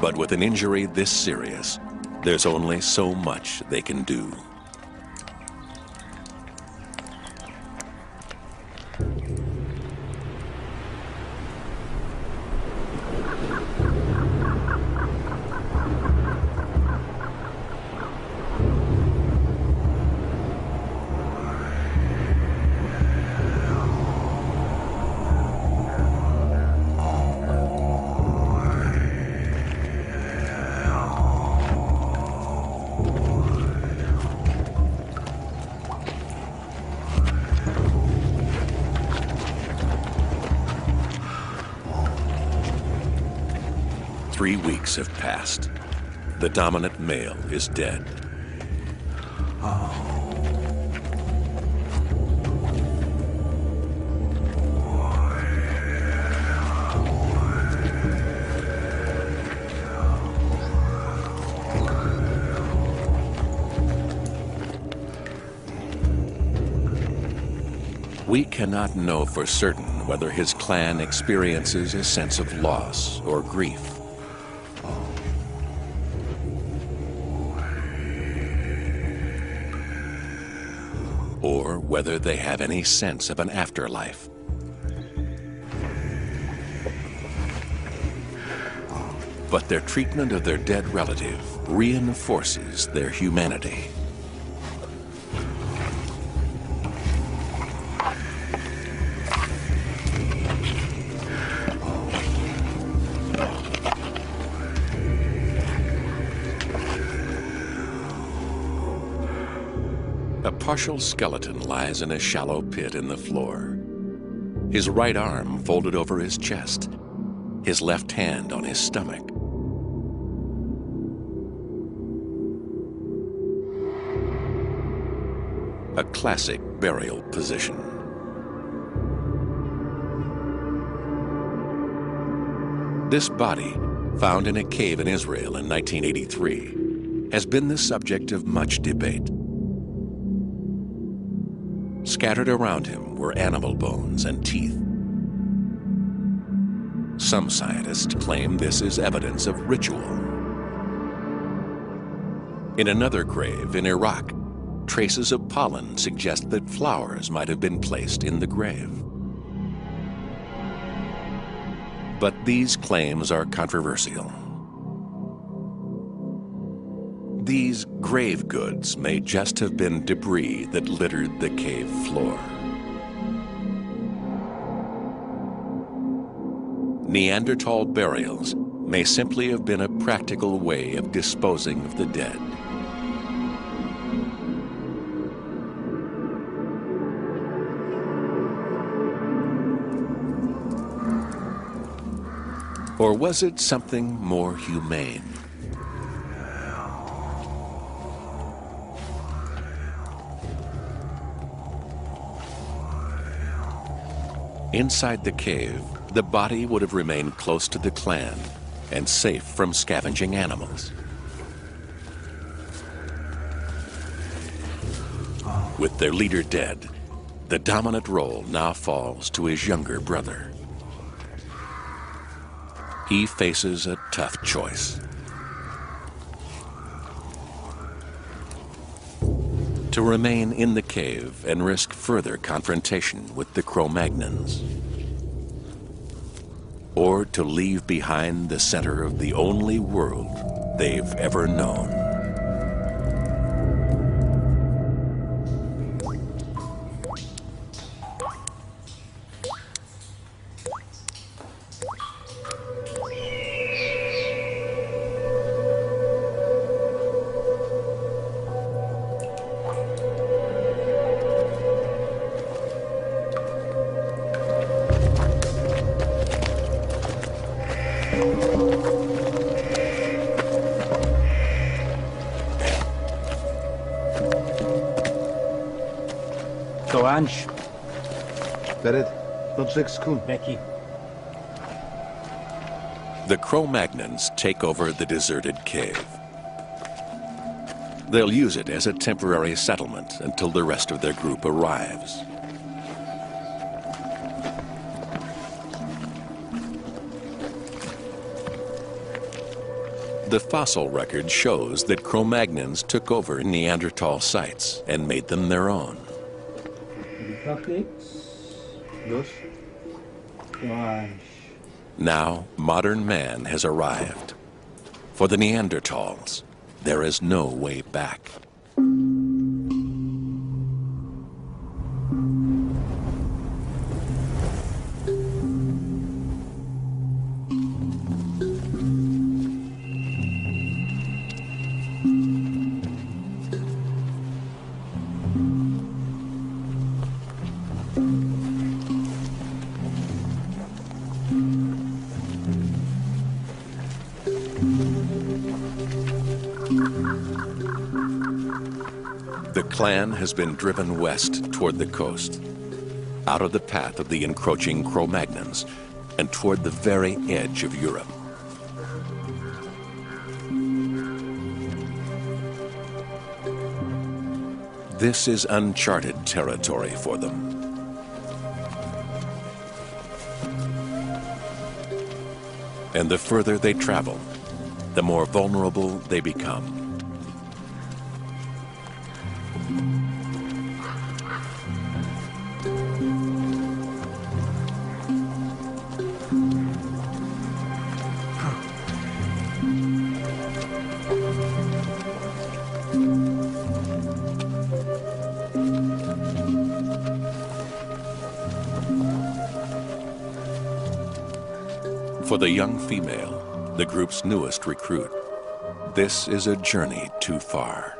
But with an injury this serious, there's only so much they can do. Three weeks have passed. The dominant male is dead. We cannot know for certain whether his clan experiences a sense of loss or grief. Or whether they have any sense of an afterlife. But their treatment of their dead relative reinforces their humanity. A partial skeleton lies in a shallow pit in the floor. His right arm folded over his chest, his left hand on his stomach. A classic burial position. This body, found in a cave in Israel in 1983, has been the subject of much debate. Scattered around him were animal bones and teeth. Some scientists claim this is evidence of ritual. In another grave in Iraq, traces of pollen suggest that flowers might have been placed in the grave. But these claims are controversial. These grave goods may just have been debris that littered the cave floor. Neanderthal burials may simply have been a practical way of disposing of the dead. Or was it something more humane? Inside the cave, the body would have remained close to the clan and safe from scavenging animals. With their leader dead, the dominant role now falls to his younger brother. He faces a tough choice. To remain in the cave and risk further confrontation with the Cro-Magnons, or to leave behind the center of the only world they've ever known. Ange. Bered, not 6 kun. Becky. The Cro-Magnons take over the deserted cave. They'll use it as a temporary settlement until the rest of their group arrives. The fossil record shows that Cro-Magnons took over Neanderthal sites and made them their own. Now, modern man has arrived. For the Neanderthals, there is no way back. The clan has been driven west toward the coast, out of the path of the encroaching Cro-Magnons, and toward the very edge of Europe. This is uncharted territory for them. And the further they travel, the more vulnerable they become. For the young female, the group's newest recruit, this is a journey too far.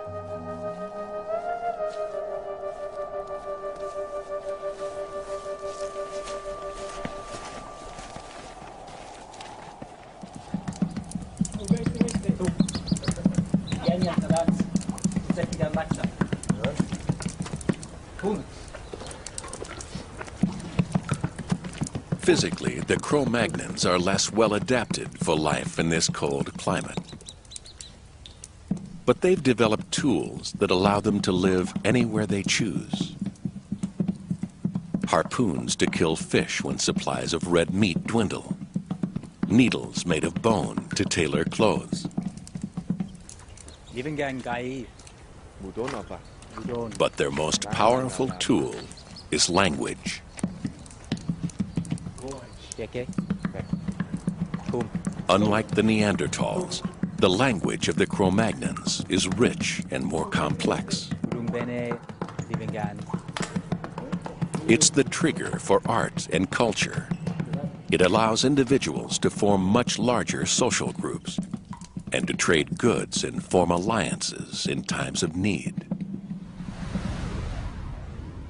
Physically, the Cro-Magnons are less well adapted for life in this cold climate. But they've developed tools that allow them to live anywhere they choose. Harpoons to kill fish when supplies of red meat dwindle. Needles made of bone to tailor clothes. But their most powerful tool is language. Unlike the Neanderthals, the language of the Cro-Magnons is rich and more complex. It's the trigger for art and culture. It allows individuals to form much larger social groups and to trade goods and form alliances in times of need.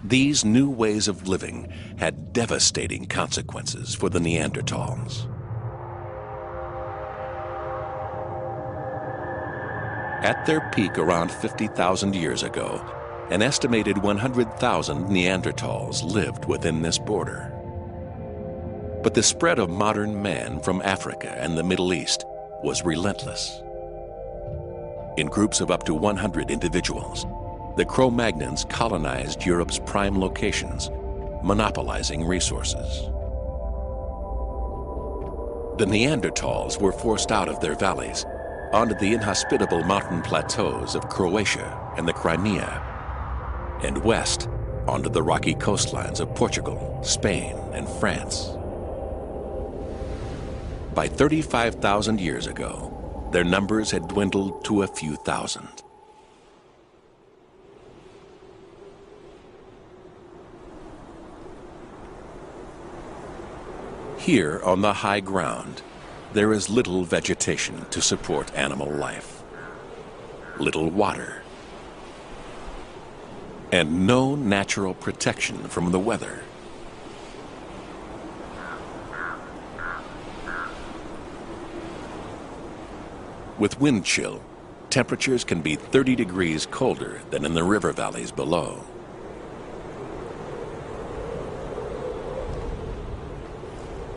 These new ways of living had devastating consequences for the Neanderthals. At their peak around 50,000 years ago, an estimated 100,000 Neanderthals lived within this border. But the spread of modern man from Africa and the Middle East was relentless. In groups of up to 100 individuals, the Cro-Magnons colonized Europe's prime locations, monopolizing resources. The Neanderthals were forced out of their valleys onto the inhospitable mountain plateaus of Croatia and the Crimea, and west onto the rocky coastlines of Portugal, Spain, and France. By 35,000 years ago, their numbers had dwindled to a few thousand. Here on the high ground, there is little vegetation to support animal life, little water, and no natural protection from the weather. With wind chill, temperatures can be 30 degrees colder than in the river valleys below.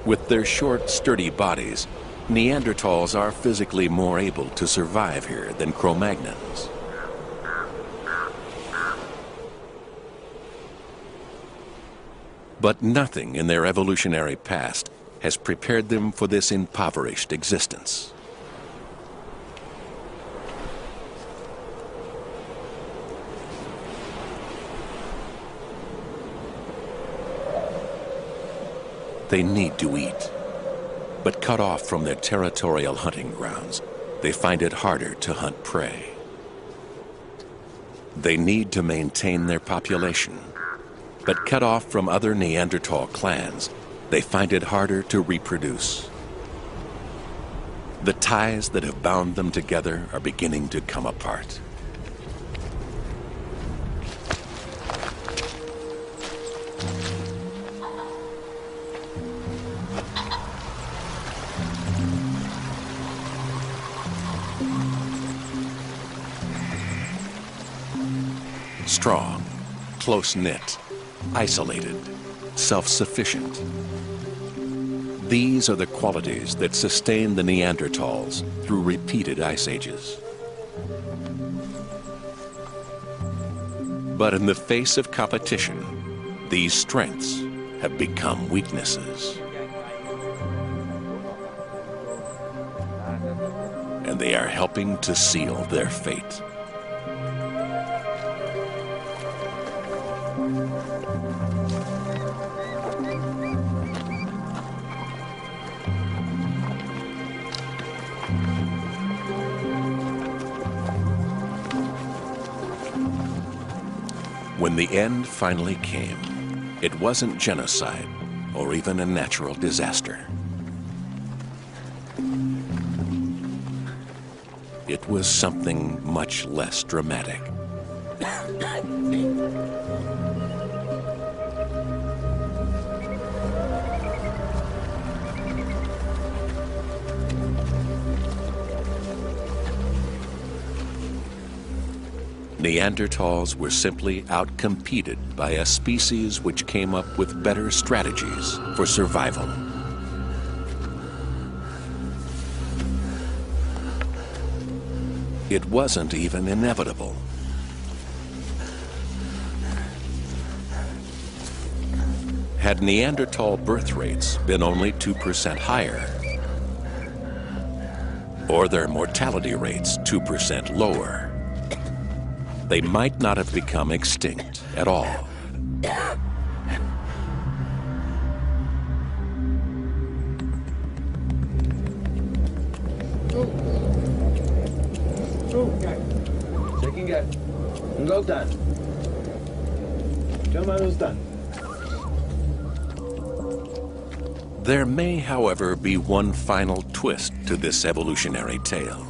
With their short, sturdy bodies, Neanderthals are physically more able to survive here than Cro-Magnons. But nothing in their evolutionary past has prepared them for this impoverished existence. They need to eat, but cut off from their territorial hunting grounds, they find it harder to hunt prey. They need to maintain their population, but cut off from other Neanderthal clans, they find it harder to reproduce. The ties that have bound them together are beginning to come apart. Strong, close-knit, isolated, self-sufficient. These are the qualities that sustained the Neanderthals through repeated ice ages. But in the face of competition, these strengths have become weaknesses. And they are helping to seal their fate. When the end finally came, it wasn't genocide or even a natural disaster. It was something much less dramatic. Neanderthals were simply outcompeted by a species which came up with better strategies for survival. It wasn't even inevitable. Had Neanderthal birth rates been only 2% higher, or their mortality rates 2% lower, they might not have become extinct at all. There may, however, be one final twist to this evolutionary tale.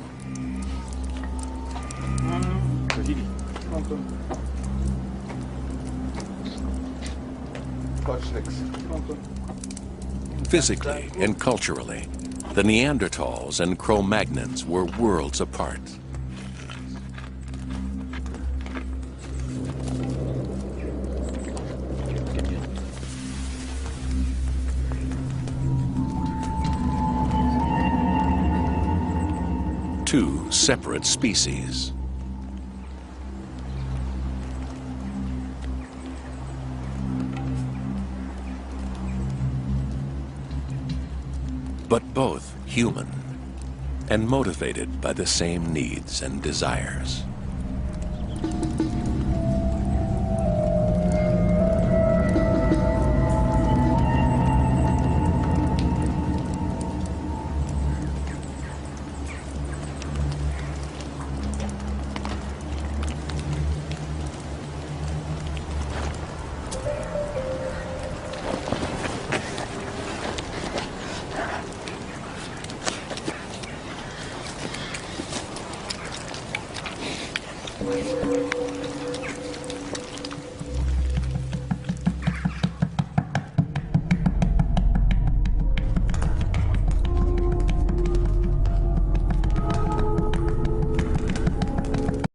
Physically and culturally, the Neanderthals and Cro-Magnons were worlds apart. Two separate species. But both human and motivated by the same needs and desires.